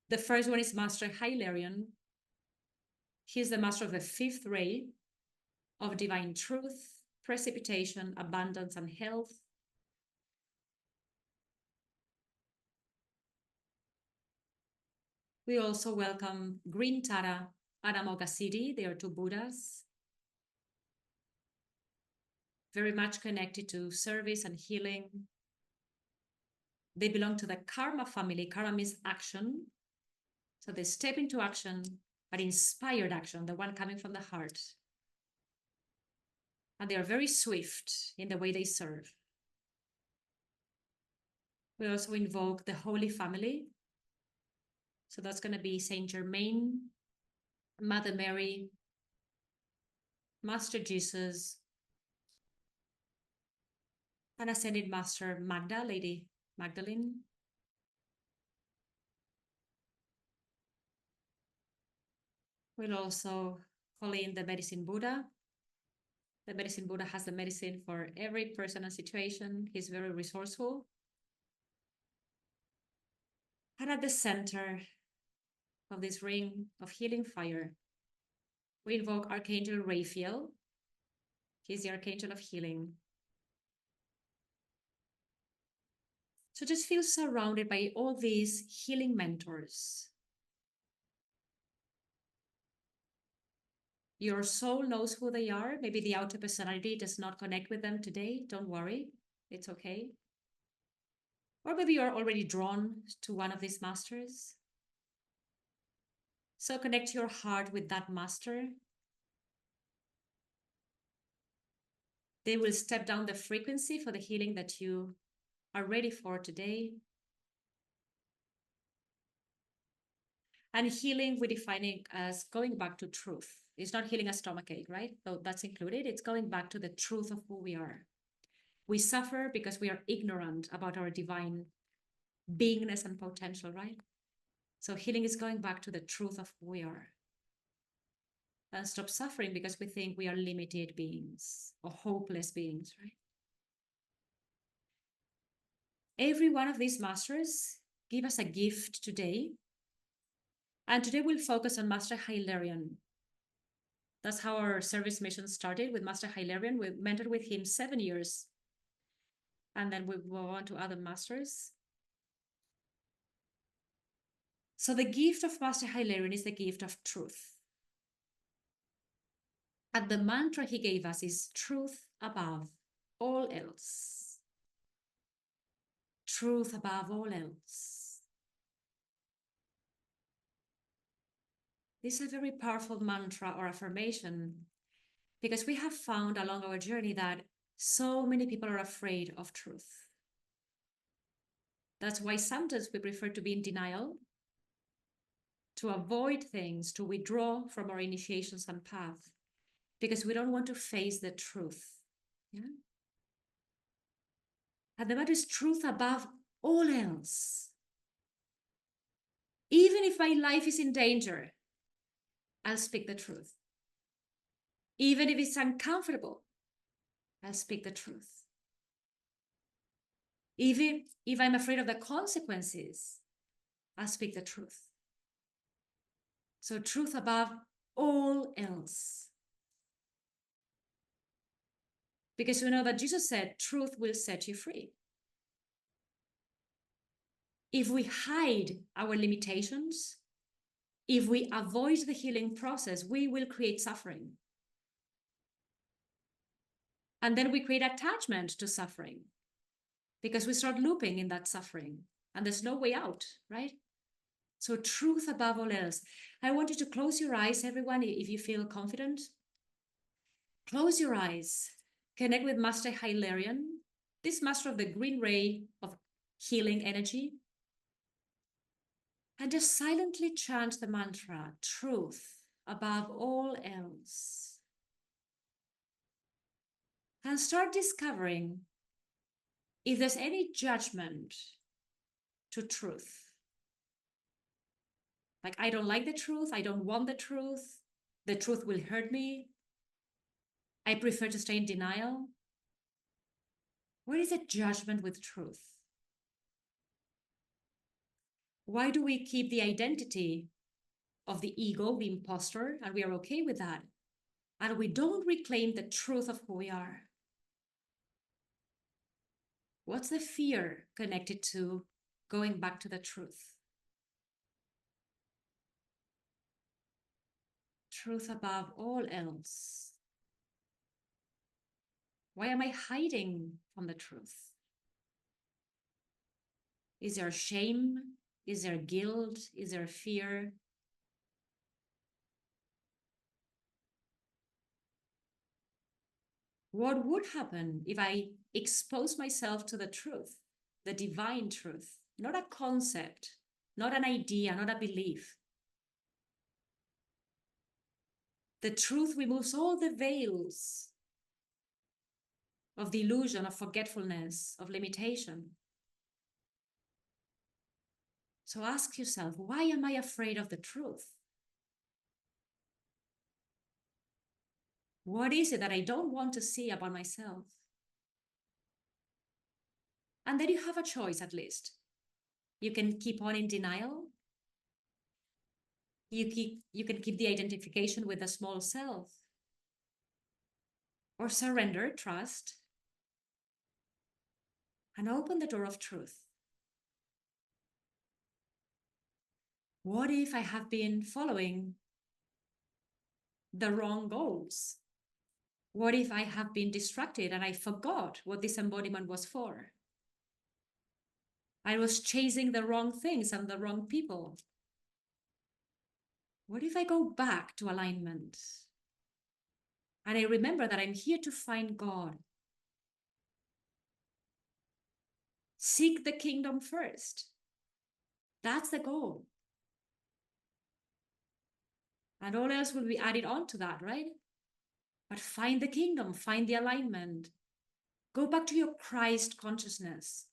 The first one is Master Hilarion. He's the master of the fifth ray of divine truth, precipitation, abundance, and health. We also welcome Green Tara, Anamoga City. They are two Buddhas, very much connected to service and healing. They belong to the Karma family. Karma means action. So they step into action, but inspired action, the one coming from the heart. And they are very swift in the way they serve. We also invoke the Holy Family. So that's going to be Saint Germain, Mother Mary, Master Jesus, and Ascended Master Magda, Lady Magdalene. We'll also call in the Medicine Buddha. The Medicine Buddha has the medicine for every person and situation. He's very resourceful. And at the center of this ring of healing fire, we invoke Archangel Raphael. He's the Archangel of Healing. So just feel surrounded by all these healing mentors. Your soul knows who they are. Maybe the outer personality does not connect with them today. Don't worry, it's okay. Or maybe you're already drawn to one of these masters. So connect your heart with that master. They will step down the frequency for the healing that you are ready for today. And healing, we define it as going back to truth. It's not healing a stomachache, right? Though that's included. It's going back to the truth of who we are. We suffer because we are ignorant about our divine beingness and potential, right? So healing is going back to the truth of who we are. And stop suffering because we think we are limited beings or hopeless beings, right? Every one of these masters give us a gift today. And today we'll focus on Master Hilarion. That's how our service mission started, with Master Hilarion. We mentored with him 7 years. And then we move on to other masters. So the gift of Master Hilarion is the gift of truth. And the mantra he gave us is truth above all else. Truth above all else. This is a very powerful mantra or affirmation, because we have found along our journey that so many people are afraid of truth. That's why sometimes we prefer to be in denial, to avoid things, to withdraw from our initiations and path, because we don't want to face the truth. Yeah? And the matter is truth above all else. Even if my life is in danger, I'll speak the truth. Even if it's uncomfortable, I'll speak the truth. Even if I'm afraid of the consequences, I'll speak the truth. So truth above all else. Because we know that Jesus said, truth will set you free. If we hide our limitations, if we avoid the healing process, we will create suffering. And then we create attachment to suffering, because we start looping in that suffering and there's no way out, right? So truth above all else. I want you to close your eyes, everyone, if you feel confident. Close your eyes. Connect with Master Hilarion, this master of the green ray of healing energy. And just silently chant the mantra, truth above all else. And start discovering if there's any judgment to truth. Like, I don't like the truth, I don't want the truth will hurt me, I prefer to stay in denial. Where is the judgment with truth? Why do we keep the identity of the ego, the imposter, and we are okay with that? And we don't reclaim the truth of who we are. What's the fear connected to going back to the truth? Truth above all else. Why am I hiding from the truth? Is there shame? Is there guilt? Is there fear? What would happen if I expose myself to the truth, the divine truth, not a concept, not an idea, not a belief? The truth removes all the veils of the illusion, of forgetfulness, of limitation. So ask yourself, why am I afraid of the truth? What is it that I don't want to see about myself? And then you have a choice, at least. You can keep on in denial. You can keep the identification with the small self. Or surrender, trust, and open the door of truth. What if I have been following the wrong goals? What if I have been distracted and I forgot what this embodiment was for? I was chasing the wrong things and the wrong people. What if I go back to alignment? And I remember that I'm here to find God. Seek the kingdom first. That's the goal. And all else will be added on to that, right? But find the kingdom, find the alignment. Go back to your Christ consciousness.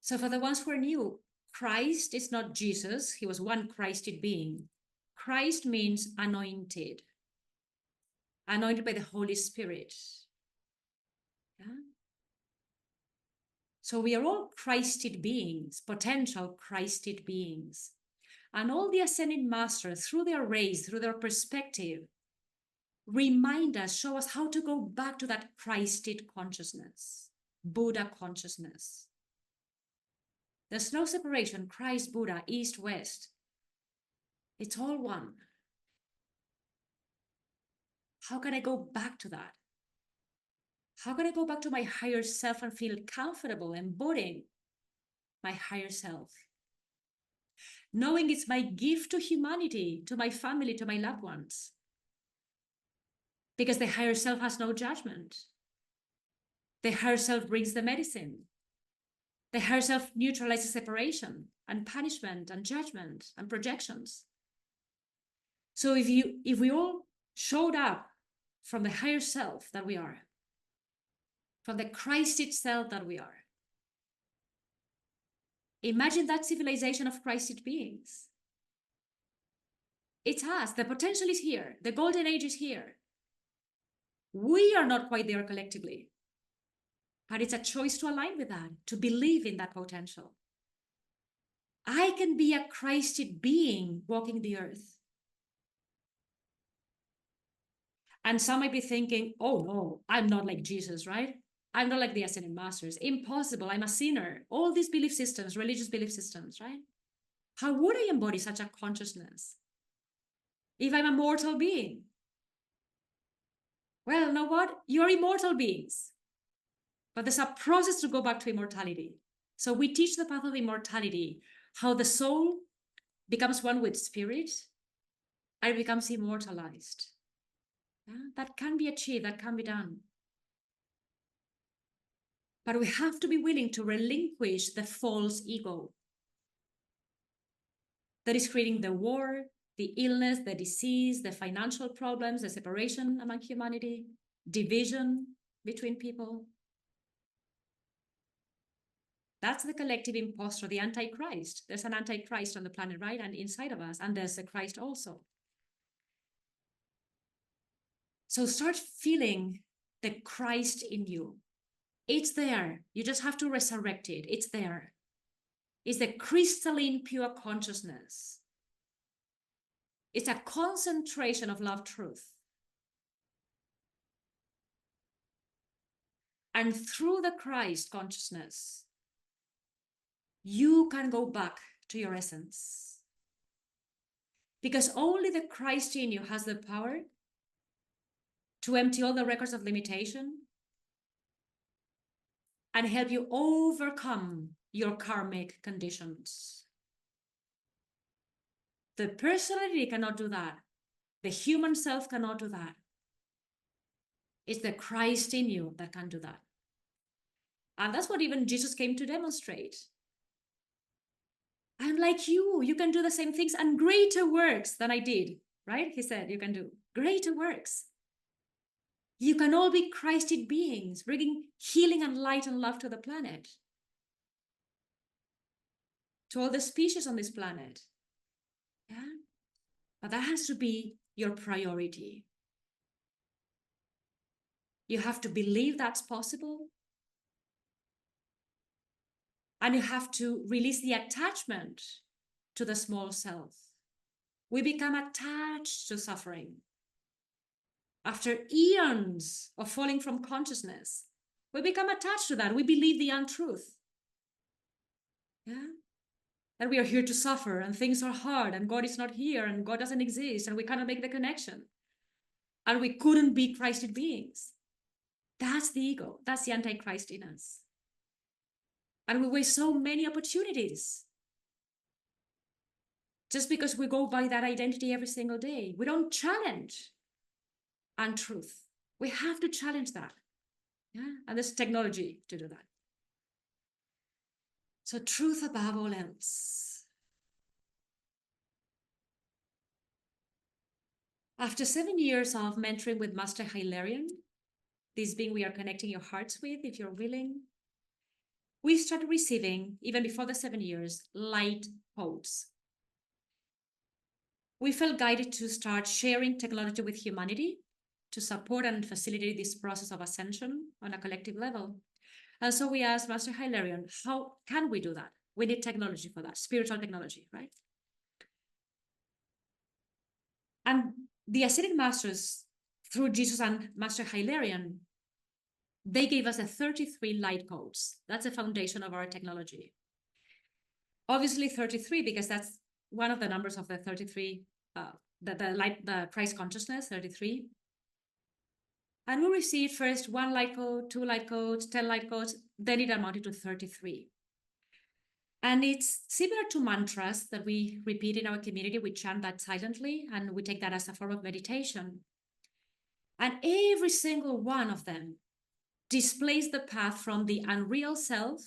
So for the ones who are new, Christ is not Jesus. He was one Christed being. Christ means anointed. Anointed by the Holy Spirit. Yeah? So we are all Christed beings, potential Christed beings. And all the ascended masters, through their rays, through their perspective, remind us, show us how to go back to that Christed consciousness, Buddha consciousness. There's no separation, Christ, Buddha, East, West. It's all one. How can I go back to that? How can I go back to my higher self and feel comfortable embodying my higher self? Knowing it's my gift to humanity, to my family, to my loved ones. Because the higher self has no judgment. The higher self brings the medicine. The higher self neutralizes separation and punishment and judgment and projections. So if we all showed up from the higher self that we are, from the Christ itself that we are, imagine that civilization of Christed beings. It's us. The potential is here. The golden age is here. We are not quite there collectively, but it's a choice to align with that, to believe in that potential. I can be a Christed being walking the earth. And some might be thinking, oh no, I'm not like Jesus, right? I'm not like the ascended masters. Impossible, I'm a sinner. All these belief systems, religious belief systems, right? How would I embody such a consciousness if I'm a mortal being? Well, you know what? You're immortal beings. But there's a process to go back to immortality. So we teach the path of immortality, how the soul becomes one with spirit and it becomes immortalized. Yeah? That can be achieved, that can be done. But we have to be willing to relinquish the false ego that is creating the war, the illness, the disease, the financial problems, the separation among humanity, division between people. That's the collective impostor, the antichrist. There's an antichrist on the planet, right? And inside of us, and there's a Christ also. So start feeling the Christ in you. It's there. You just have to resurrect it. It's there. It's the crystalline pure consciousness. It's a concentration of love truth. And through the Christ consciousness, you can go back to your essence. Because only the Christ in you has the power to empty all the records of limitation and help you overcome your karmic conditions. The personality cannot do that. The human self cannot do that. It's the Christ in you that can do that. And that's what even Jesus came to demonstrate. I'm like you. You can do the same things and greater works than I did, right? He said, you can do greater works. You can all be Christed beings, bringing healing and light and love to the planet, to all the species on this planet. Yeah? But that has to be your priority. You have to believe that's possible. And you have to release the attachment to the small self. We become attached to suffering. After eons of falling from consciousness, we become attached to that. We believe the untruth. Yeah? That we are here to suffer and things are hard and God is not here and God doesn't exist and we cannot make the connection. And we couldn't be Christed beings. That's the ego. That's the antichrist in us. And we waste so many opportunities just because we go by that identity every single day. We don't challenge untruth. We have to challenge that. Yeah? And there's technology to do that. So truth above all else. After 7 years of mentoring with Master Hilarion, this being we are connecting your hearts with, if you're willing, we started receiving, even before the 7 years, light codes. We felt guided to start sharing technology with humanity to support and facilitate this process of ascension on a collective level. And so we asked Master Hilarion, how can we do that? We need technology for that, spiritual technology, right? And the ascended masters, through Jesus and Master Hilarion, they gave us the 33 light codes. That's the foundation of our technology. Obviously 33, because that's one of the numbers of the 33, the Christ consciousness, 33. And we received first 1 light code, 2 light codes, 10 light codes, then it amounted to 33. And it's similar to mantras that we repeat in our community. We chant that silently, and we take that as a form of meditation. And every single one of them displays the path from the unreal self,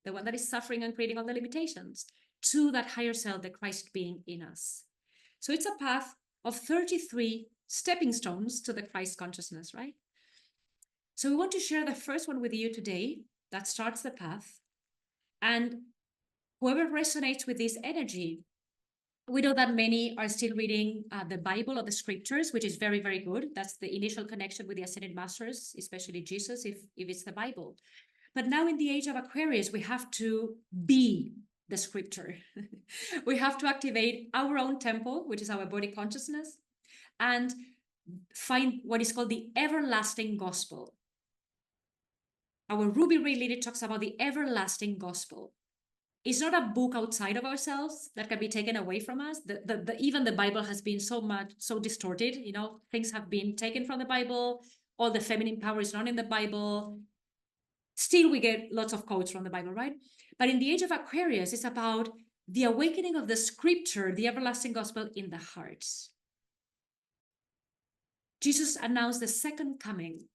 the one that is suffering and creating all the limitations, to that higher self, the Christ being in us. So it's a path of 33 stepping stones to the Christ consciousness, right? So we want to share the first one with you today that starts the path. And whoever resonates with this energy, we know that many are still reading the Bible or the scriptures, which is very, very good. That's the initial connection with the Ascended Masters, especially Jesus, if it's the Bible. But now in the age of Aquarius, we have to be the scripture. We have to activate our own temple, which is our body consciousness, and find what is called the everlasting gospel. Our Ruby Ray Lily talks about the everlasting gospel. It's not a book outside of ourselves that can be taken away from us. Even the Bible has been so distorted. You know, things have been taken from the Bible. All the feminine power is not in the Bible. Still, we get lots of quotes from the Bible, right? But in the age of Aquarius, it's about the awakening of the scripture, the everlasting gospel in the hearts. Jesus announced the second coming.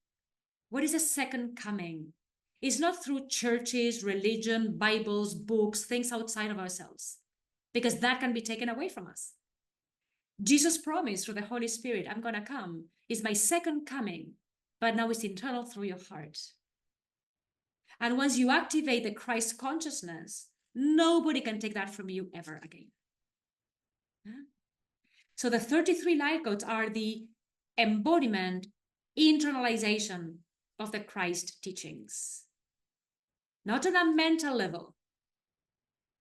What is the second coming? It's not through churches, religion, Bibles, books, things outside of ourselves, because that can be taken away from us. Jesus promised through the Holy Spirit, I'm going to come. It's my second coming, but now it's internal through your heart. And once you activate the Christ consciousness, nobody can take that from you ever again. Yeah? So the 33 light codes are the embodiment, internalization of the Christ teachings. Not on a mental level,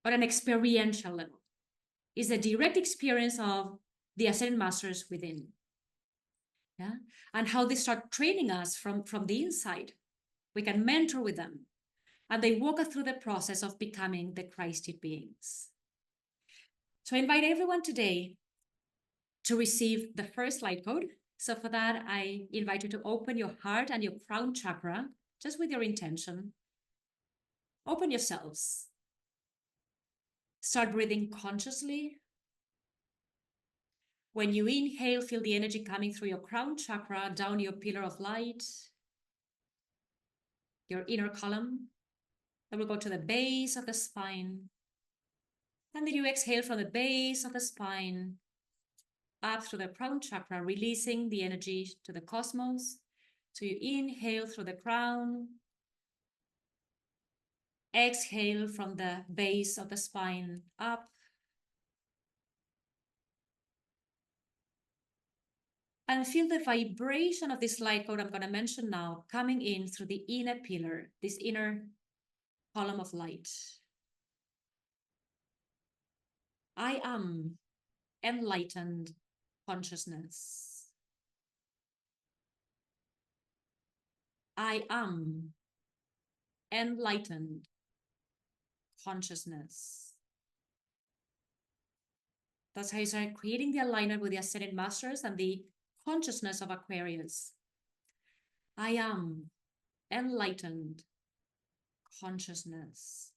but an experiential level. It's a direct experience of the Ascended Masters within. Yeah? And how they start training us from the inside. We can mentor with them. And they walk us through the process of becoming the Christed beings. So I invite everyone today to receive the first light code. So for that, I invite you to open your heart and your crown chakra, just with your intention. Open yourselves. Start breathing consciously. When you inhale, feel the energy coming through your crown chakra, down your pillar of light, your inner column. That will go to the base of the spine. And then you exhale from the base of the spine, up through the crown chakra, releasing the energy to the cosmos. So you inhale through the crown, exhale from the base of the spine, up. And feel the vibration of this light code I'm going to mention now coming in through the inner pillar, this inner column of light. I am enlightened consciousness. I am enlightened consciousness. That's how you start creating the alignment with the Ascended Masters and the consciousness of Aquarius. I am enlightened consciousness.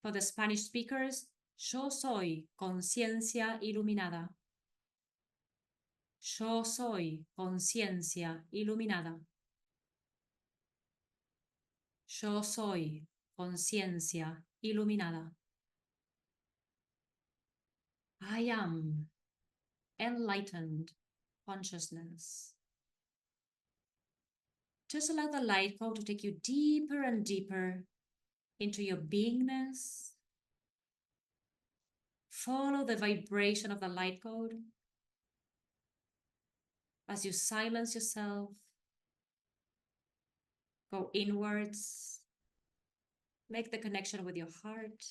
For the Spanish speakers, yo soy conciencia iluminada. Yo soy conciencia iluminada. Yo soy conciencia iluminada. I am enlightened consciousness. Just allow the light code to take you deeper and deeper into your beingness. Follow the vibration of the light code as you silence yourself. Go inwards. Make the connection with your heart.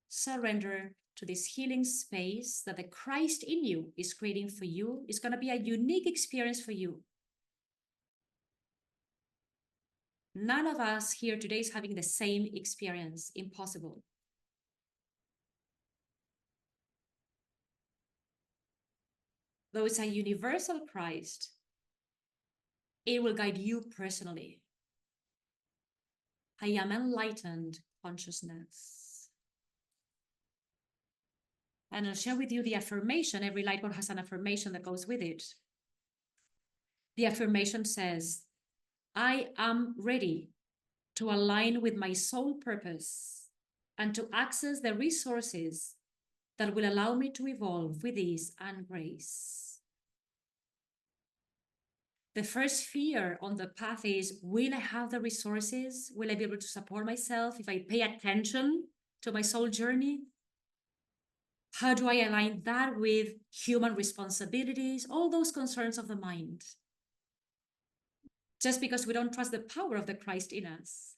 Surrender to this healing space that the Christ in you is creating for you. It's going to be a unique experience for you. None of us here today is having the same experience. Impossible. Though it's a universal Christ, it will guide you personally. I am enlightened consciousness. And I'll share with you the affirmation. Every light code has an affirmation that goes with it. The affirmation says, I am ready to align with my soul purpose and to access the resources that will allow me to evolve with ease and grace. The first fear on the path is, will I have the resources? Will I be able to support myself if I pay attention to my soul journey? How do I align that with human responsibilities? All those concerns of the mind. Just because we don't trust the power of the Christ in us.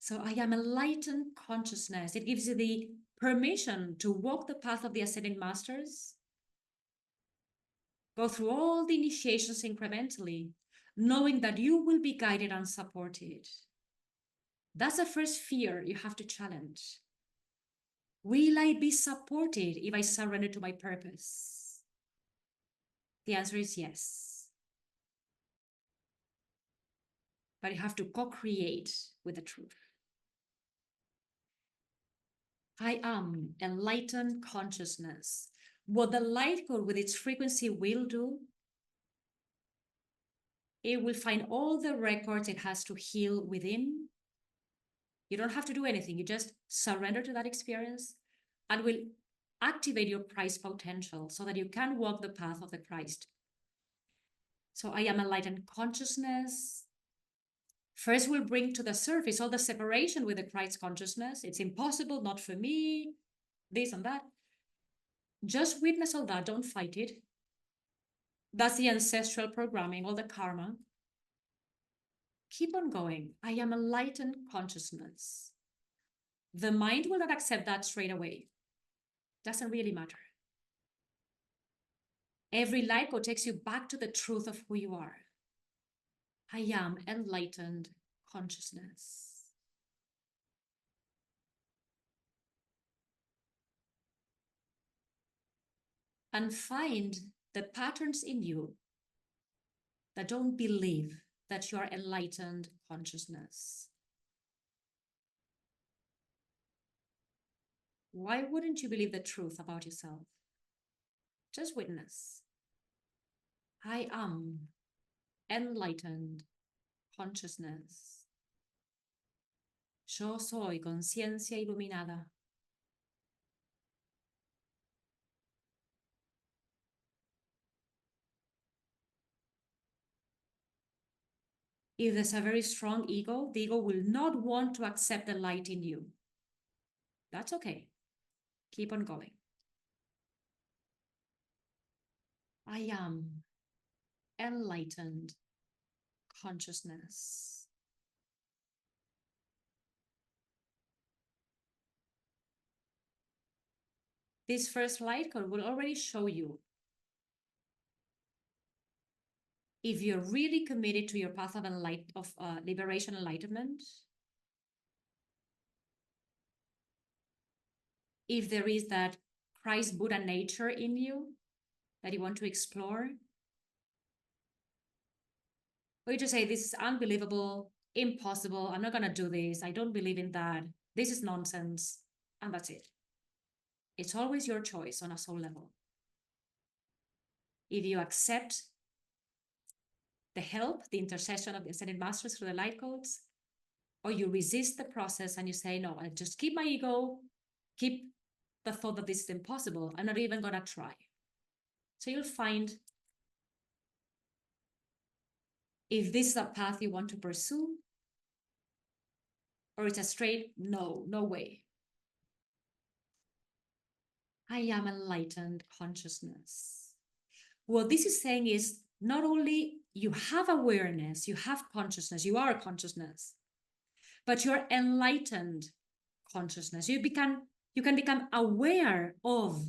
So I am enlightened consciousness. It gives you the permission to walk the path of the ascending masters, go through all the initiations incrementally, knowing that you will be guided and supported. That's the first fear you have to challenge. Will I be supported if I surrender to my purpose? The answer is yes. But you have to co-create with the truth. I am enlightened consciousness. What the light code with its frequency will do, it will find all the records it has to heal within. You don't have to do anything. You just surrender to that experience and will activate your Christ potential so that you can walk the path of the Christ. So I am enlightened consciousness. First, we'll bring to the surface all the separation with the Christ consciousness. It's impossible, not for me, this and that. Just witness all that, don't fight it. That's the ancestral programming, all the karma. Keep on going. I am enlightened consciousness. The mind will not accept that straight away. Doesn't really matter. Every light code takes you back to the truth of who you are. I am enlightened consciousness. And find the patterns in you that don't believe that you are enlightened consciousness. Why wouldn't you believe the truth about yourself? Just witness. I am enlightened consciousness. Yo soy conciencia iluminada. If there's a very strong ego, the ego will not want to accept the light in you. That's okay. Keep on going. I am enlightened consciousness. This first light code will already show you if you're really committed to your path of liberation, enlightenment, if there is that Christ Buddha nature in you that you want to explore, or you just say, this is unbelievable, impossible, I'm not going to do this, I don't believe in that, this is nonsense, and that's it. It's always your choice on a soul level. If you accept the help, the intercession of the ascended masters through the light codes, or you resist the process and you say, no, I just keep my ego, keep the thought that this is impossible, I'm not even going to try. So you'll find if this is a path you want to pursue, or it's a straight no, no way. I am enlightened consciousness. What this is saying is not only you have awareness, you have consciousness, you are a consciousness, but you're enlightened consciousness. You can become aware of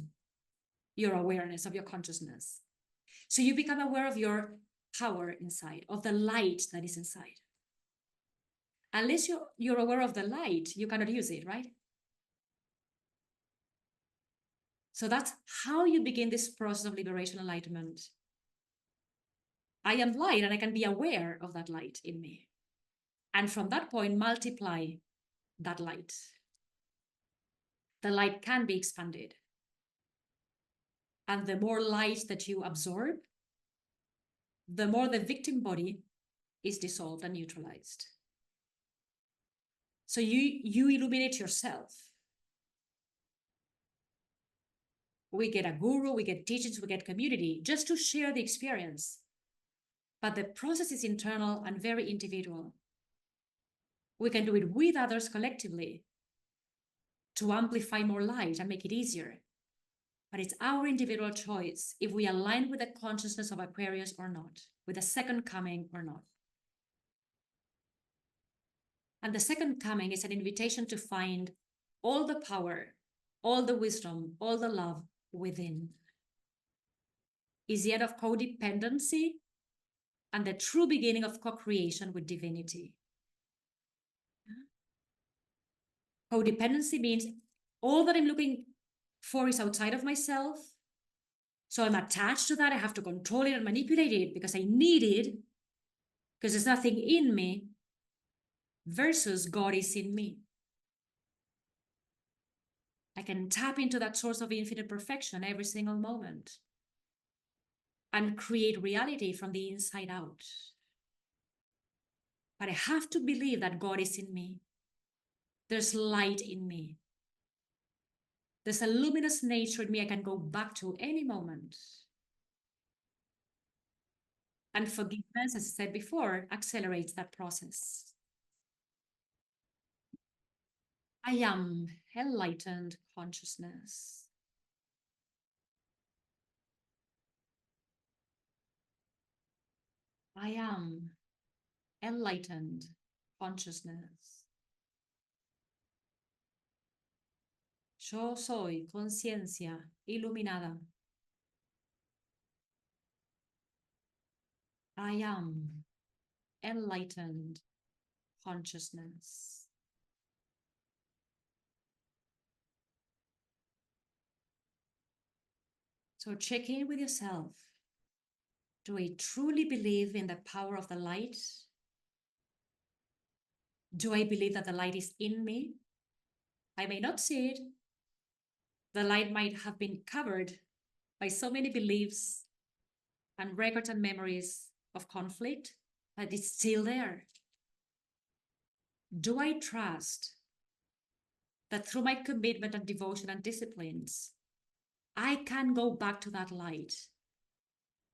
your awareness, of your consciousness. So you become aware of your power inside, of the light that is inside. Unless you're aware of the light, you cannot use it, right? So that's how you begin this process of liberation, enlightenment. I am light and I can be aware of that light in me. And from that point, multiply that light. The light can be expanded. And the more light that you absorb, the more the victim body is dissolved and neutralized. So you illuminate yourself. We get a guru, we get teachings, we get community just to share the experience. But the process is internal and very individual. We can do it with others collectively to amplify more light and make it easier. But it's our individual choice if we align with the consciousness of Aquarius or not, with the second coming or not. And the second coming is an invitation to find all the power, all the wisdom, all the love within. Is the end of codependency and the true beginning of co-creation with divinity. Codependency means all that I'm looking for is outside of myself. So I'm attached to that. I have to control it and manipulate it because I need it, because there's nothing in me, versus God is in me. I can tap into that source of infinite perfection every single moment and create reality from the inside out. But I have to believe that God is in me. There's light in me. There's a luminous nature in me I can go back to any moment. And forgiveness, as I said before, accelerates that process. I am enlightened consciousness. I am enlightened consciousness. Yo soy conciencia iluminada. I am enlightened consciousness. So check in with yourself. Do I truly believe in the power of the light? Do I believe that the light is in me? I may not see it. The light might have been covered by so many beliefs and records and memories of conflict, but it's still there. Do I trust that through my commitment and devotion and disciplines, I can go back to that light?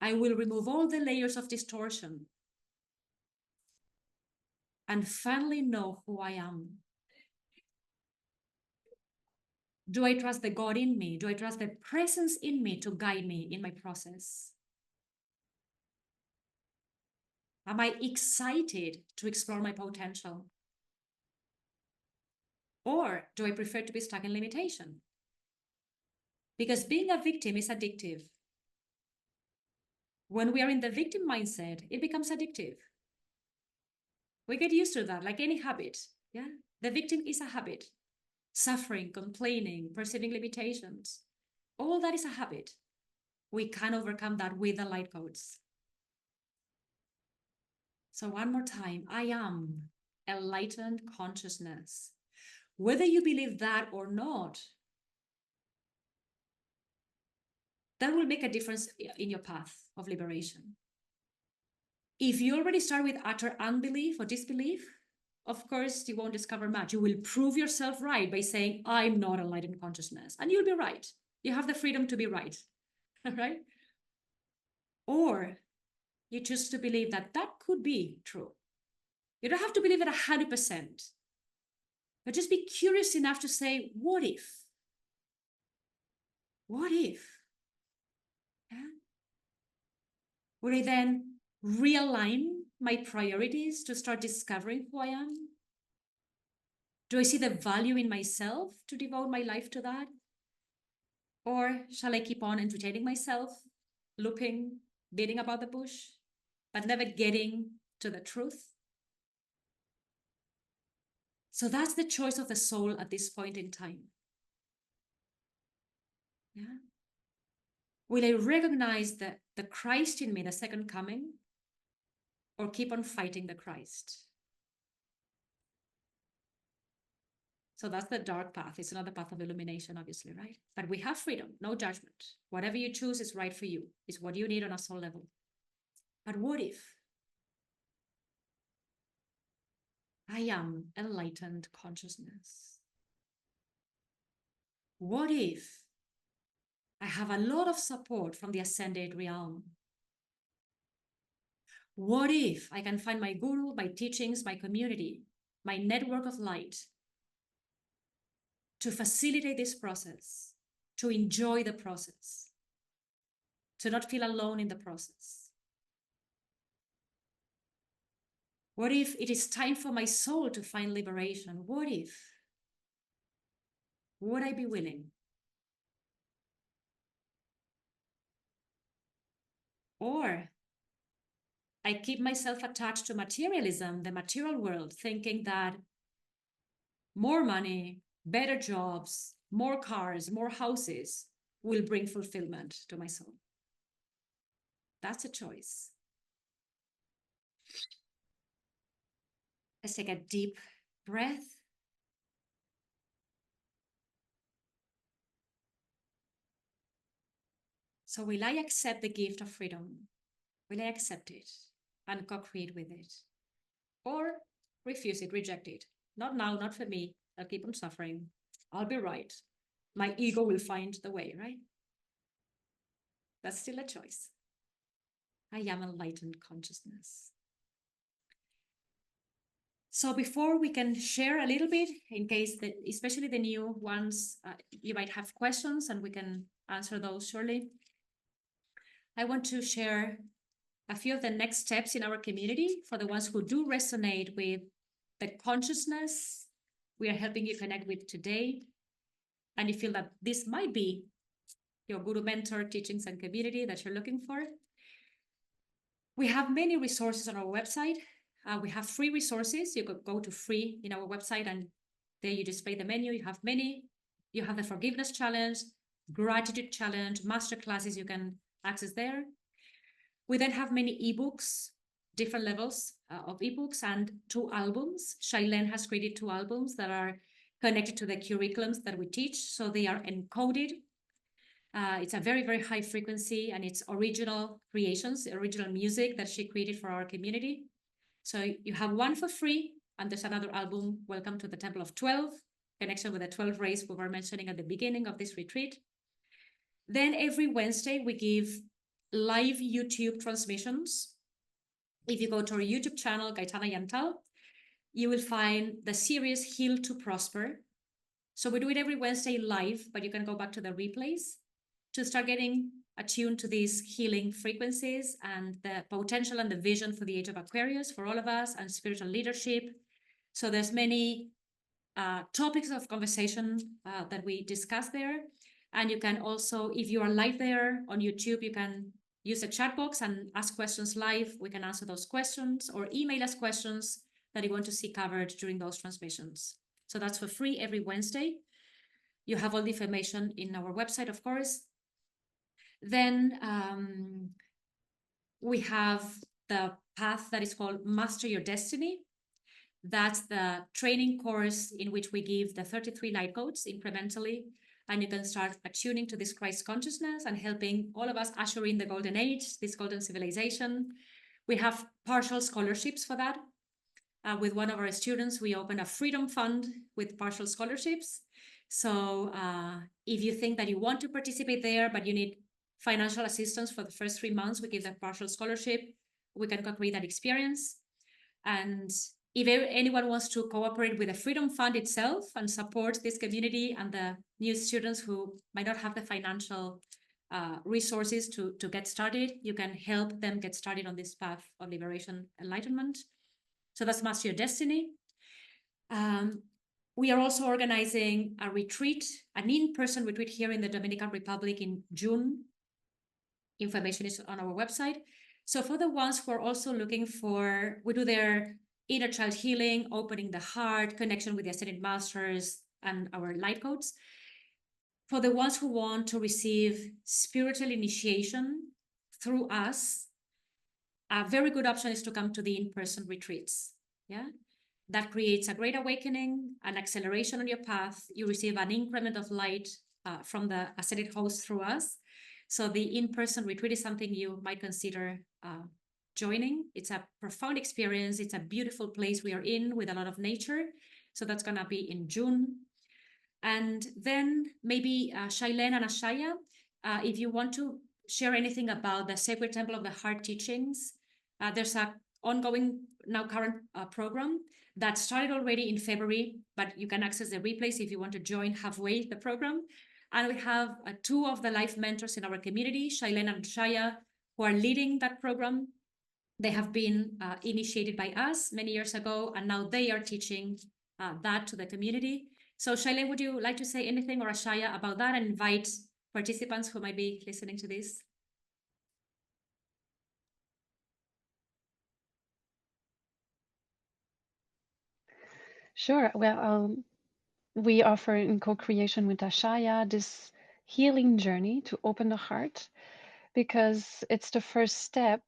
I will remove all the layers of distortion and finally know who I am. Do I trust the God in me? Do I trust the presence in me to guide me in my process? Am I excited to explore my potential? Or do I prefer to be stuck in limitation? Because being a victim is addictive. When we are in the victim mindset, it becomes addictive. We get used to that, like any habit. Yeah, the victim is a habit. Suffering, complaining, perceiving limitations, all that is a habit. We can overcome that with the light codes. So one more time, I am enlightened consciousness. Whether you believe that or not, that will make a difference in your path of liberation. If you already start with utter unbelief or disbelief, of course, you won't discover much. You will prove yourself right by saying, I'm not enlightened consciousness. And you'll be right. You have the freedom to be right, right? Or you choose to believe that that could be true. You don't have to believe it 100%, but just be curious enough to say, what if? What if? Yeah? Would I then realign my priorities to start discovering who I am? Do I see the value in myself to devote my life to that? Or shall I keep on entertaining myself, looping, beating about the bush, but never getting to the truth? So that's the choice of the soul at this point in time. Yeah. Will I recognize the Christ in me, the second coming, or keep on fighting the Christ? So that's the dark path. It's not the path of illumination, obviously, right? But we have freedom, no judgment. Whatever you choose is right for you, is what you need on a soul level. But what if I am enlightened consciousness? What if I have a lot of support from the ascended realm? What if I can find my guru, my teachings, my community, my network of light to facilitate this process, to enjoy the process, to not feel alone in the process? What if it is time for my soul to find liberation? What if? Would I be willing? Or I keep myself attached to materialism, the material world, thinking that more money, better jobs, more cars, more houses will bring fulfillment to my soul. That's a choice. Let's take a deep breath. So will I accept the gift of freedom? Will I accept it and co-create with it? Or refuse it, reject it? Not now, not for me. I'll keep on suffering. I'll be right. My ego will find the way, right? That's still a choice. I am enlightened consciousness. So before we can share a little bit, in case that, especially the new ones, you might have questions and we can answer those shortly. I want to share a few of the next steps in our community for the ones who do resonate with the consciousness we are helping you connect with today. And you feel that this might be your guru mentor teachings and community that you're looking for. We have many resources on our website. We have free resources. You could go to free in our website and there you display the menu. You have many. You have the forgiveness challenge, gratitude challenge, master classes you can access there. We then have many ebooks, different levels of ebooks, and 2 albums. Shailen has created 2 albums that are connected to the curriculums that we teach. So they are encoded. It's a very, very high frequency and it's original creations, original music that she created for our community. So you have one for free, and there's another album, Welcome to the Temple of 12, connection with the 12 rays we were mentioning at the beginning of this retreat. Then every Wednesday, we give live YouTube transmissions. If you go to our YouTube channel, Gaitana Yantal, you will find the series Heal to Prosper. So we do it every Wednesday live, but you can go back to the replays to start getting attuned to these healing frequencies and the potential and the vision for the age of Aquarius for all of us and spiritual leadership. So there's many topics of conversation that we discuss there. And you can also, if you are live there on YouTube, you can use the chat box and ask questions live. We can answer those questions or email us questions that you want to see covered during those transmissions. So that's for free every Wednesday. You have all the information in our website, of course. Then we have the path that is called Master Your Destiny. That's the training course in which we give the 33 light codes incrementally, and you can start attuning to this Christ consciousness and helping all of us usher in the golden age, this golden civilization. We have partial scholarships for that. With one of our students, we open a freedom fund with partial scholarships. So if you think that you want to participate there, but you need financial assistance for the first 3 months, we give that partial scholarship. We can co-create that experience. And if anyone wants to cooperate with the Freedom Fund itself and support this community and the new students who might not have the financial resources to get started, you can help them get started on this path of liberation, enlightenment. So that's Master Your Destiny. We are also organizing a retreat, an in-person retreat here in the Dominican Republic in June. Information is on our website. So for the ones who are also looking for, we do their inner child healing, opening the heart, connection with the ascended masters, and our light codes. For the ones who want to receive spiritual initiation through us, a very good option is to come to the in-person retreats. Yeah, that creates a great awakening, an acceleration on your path. You receive an increment of light from the ascended host through us. So the in-person retreat is something you might consider joining. It's a profound experience. It's a beautiful place we are in with a lot of nature. So that's going to be in June. And then maybe Shailene and Ashaya, if you want to share anything about the Sacred Temple of the Heart teachings, there's a ongoing now current program that started already in February, but you can access the replays if you want to join halfway the program. And we have two of the life mentors in our community, Shailene and Shaya, who are leading that program. They have been initiated by us many years ago, and now they are teaching that to the community. So Shailene, would you like to say anything, or Ashaya, about that, and invite participants who might be listening to this? Sure. Well, we offer in co-creation with Ashaya this healing journey to open the heart, because it's the first step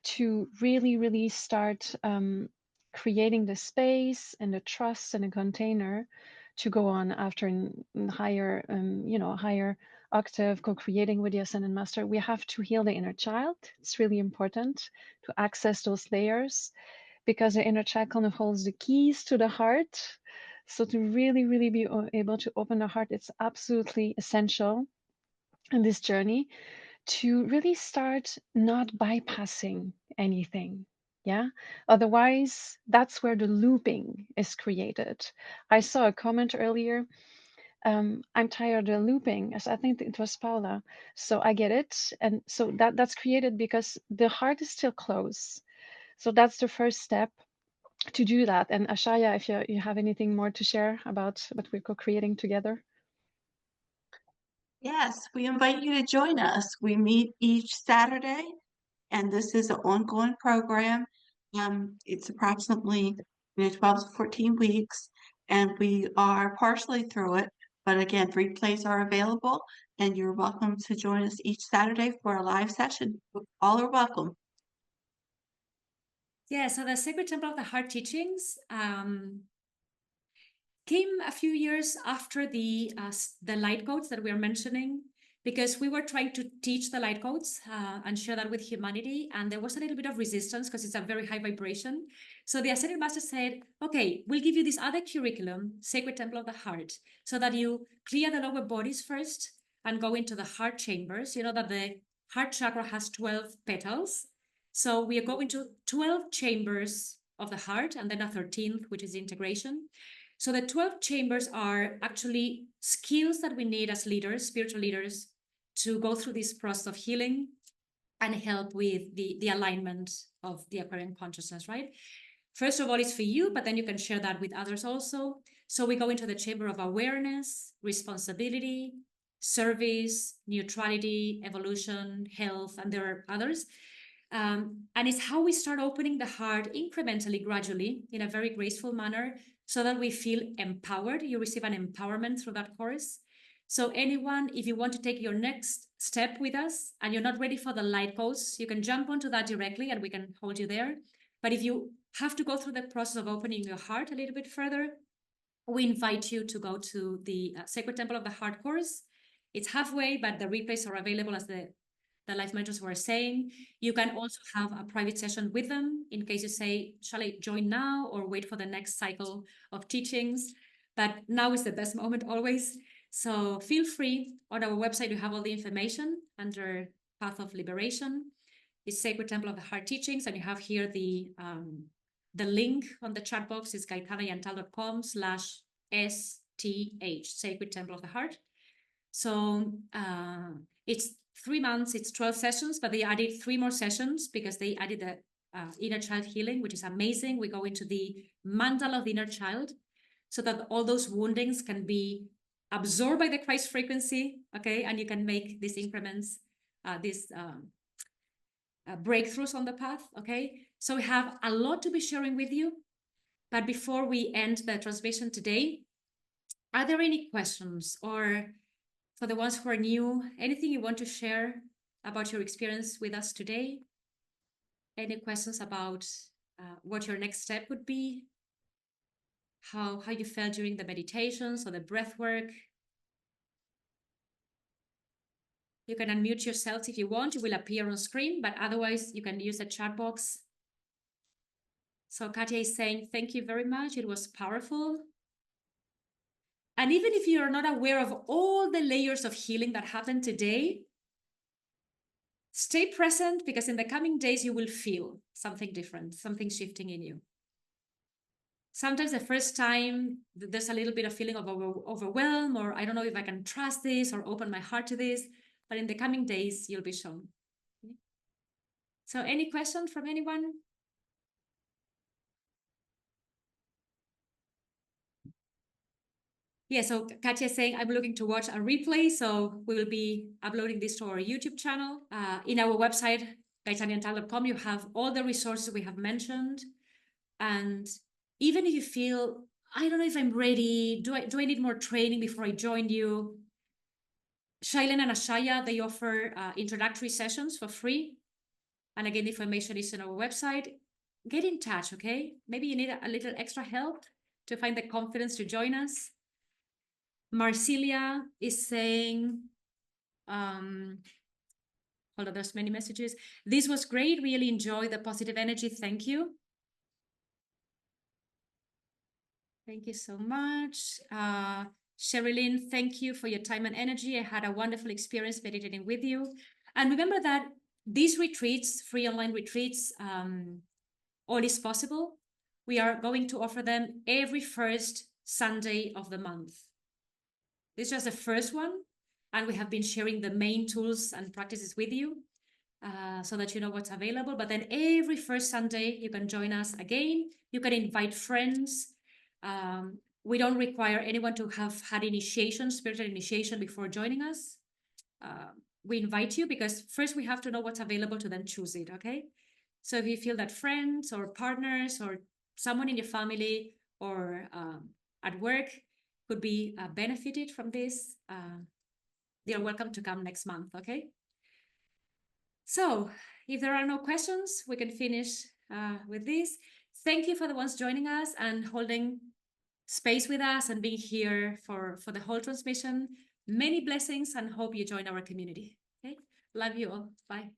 to really, really start creating the space and the trust and a container to go on after in higher, higher octave, co-creating with the Ascended Master. We have to heal the inner child. It's really important to access those layers, because the inner child kind of holds the keys to the heart. So to really, really be able to open the heart, it's absolutely essential in this journey to really start not bypassing anything. Yeah. Otherwise, that's where the looping is created. I saw a comment earlier. I'm tired of looping, as I think it was Paula. So I get it. And so that's created because the heart is still closed. So that's the first step to do that. And Ashaya, if you have anything more to share about what we're co-creating together. Yes, we invite you to join us. We meet each Saturday, and this is an ongoing program. It's approximately 12 to 14 weeks, and we are partially through it. But again, replays are available, and you're welcome to join us each Saturday for a live session. All are welcome. Yeah, so the Sacred Temple of the Heart teachings came a few years after the light codes that we are mentioning, because we were trying to teach the light codes and share that with humanity, and there was a little bit of resistance because it's a very high vibration. So the Ascended Master said, okay, we'll give you this other curriculum, Sacred Temple of the Heart, so that you clear the lower bodies first and go into the heart chambers. You know that the heart chakra has 12 petals. So we are going to 12 chambers of the heart, and then a 13th, which is integration. So the 12 chambers are actually skills that we need as leaders, spiritual leaders, to go through this process of healing and help with the alignment of the Aquarian consciousness, right? First of all, it's for you, but then you can share that with others also. So we go into the chamber of awareness, responsibility, service, neutrality, evolution, health, and there are others. And it's how we start opening the heart incrementally, gradually, in a very graceful manner, so that we feel empowered. You receive an empowerment through that course. So anyone, if you want to take your next step with us and you're not ready for the light codes, you can jump onto that directly and we can hold you there. But if you have to go through the process of opening your heart a little bit further, we invite you to go to the Sacred Temple of the Heart course. It's halfway, but the replays are available, as the life mentors were saying. You can also have a private session with them in case you say, shall I join now or wait for the next cycle of teachings? But now is the best moment always. So feel free. On our website, you have all the information under Path of Liberation. It's Sacred Temple of the Heart teachings, and you have here the link on the chat box is gaitanayantal.com/STH, Sacred Temple of the Heart. So it's 3 months, it's 12 sessions, but they added 3 more sessions because they added the inner child healing, which is amazing. We go into the mandala of the inner child so that all those woundings can be absorbed by the Christ frequency, okay? And you can make these increments, these breakthroughs on the path, okay? So we have a lot to be sharing with you. But before we end the transmission today, are there any questions, or for the ones who are new, anything you want to share about your experience with us today? Any questions about what your next step would be? How you felt during the meditations or the breath work? You can unmute yourselves if you want. It will appear on screen, but otherwise you can use the chat box. So Katya is saying, thank you very much. It was powerful. And even if you're not aware of all the layers of healing that happened today, stay present, because in the coming days, you will feel something different, something shifting in you. Sometimes the first time, there's a little bit of feeling of overwhelm, or I don't know if I can trust this or open my heart to this, but in the coming days, you'll be shown. Okay. So any questions from anyone? Yeah, so Katya is saying, I'm looking to watch a replay, so we will be uploading this to our YouTube channel. In our website, gaitanayantal.com, you have all the resources we have mentioned. And even if you feel, I don't know if I'm ready, do I need more training before I join you? Shailen and Ashaya, they offer introductory sessions for free. And again, the information is on our website. Get in touch, okay? Maybe you need a little extra help to find the confidence to join us. Marcilia is saying, hold on, there's many messages. This was great. Really enjoy the positive energy. Thank you. Thank you so much. Sherilyn, thank you for your time and energy. I had a wonderful experience meditating with you. And remember that these retreats, free online retreats, all is possible. We are going to offer them every first Sunday of the month. This is just the first one, and we have been sharing the main tools and practices with you so that you know what's available. But then every first Sunday, you can join us again. You can invite friends. We don't require anyone to have had initiation, spiritual initiation before joining us. We invite you because first we have to know what's available to then choose it, okay? So if you feel that friends or partners or someone in your family or at work could be benefited from this, they are welcome to come next month, okay? So if there are no questions, we can finish with this. Thank you for the ones joining us and holding space with us and being here for the whole transmission. Many blessings, and hope you join our community. Okay, love you all. Bye.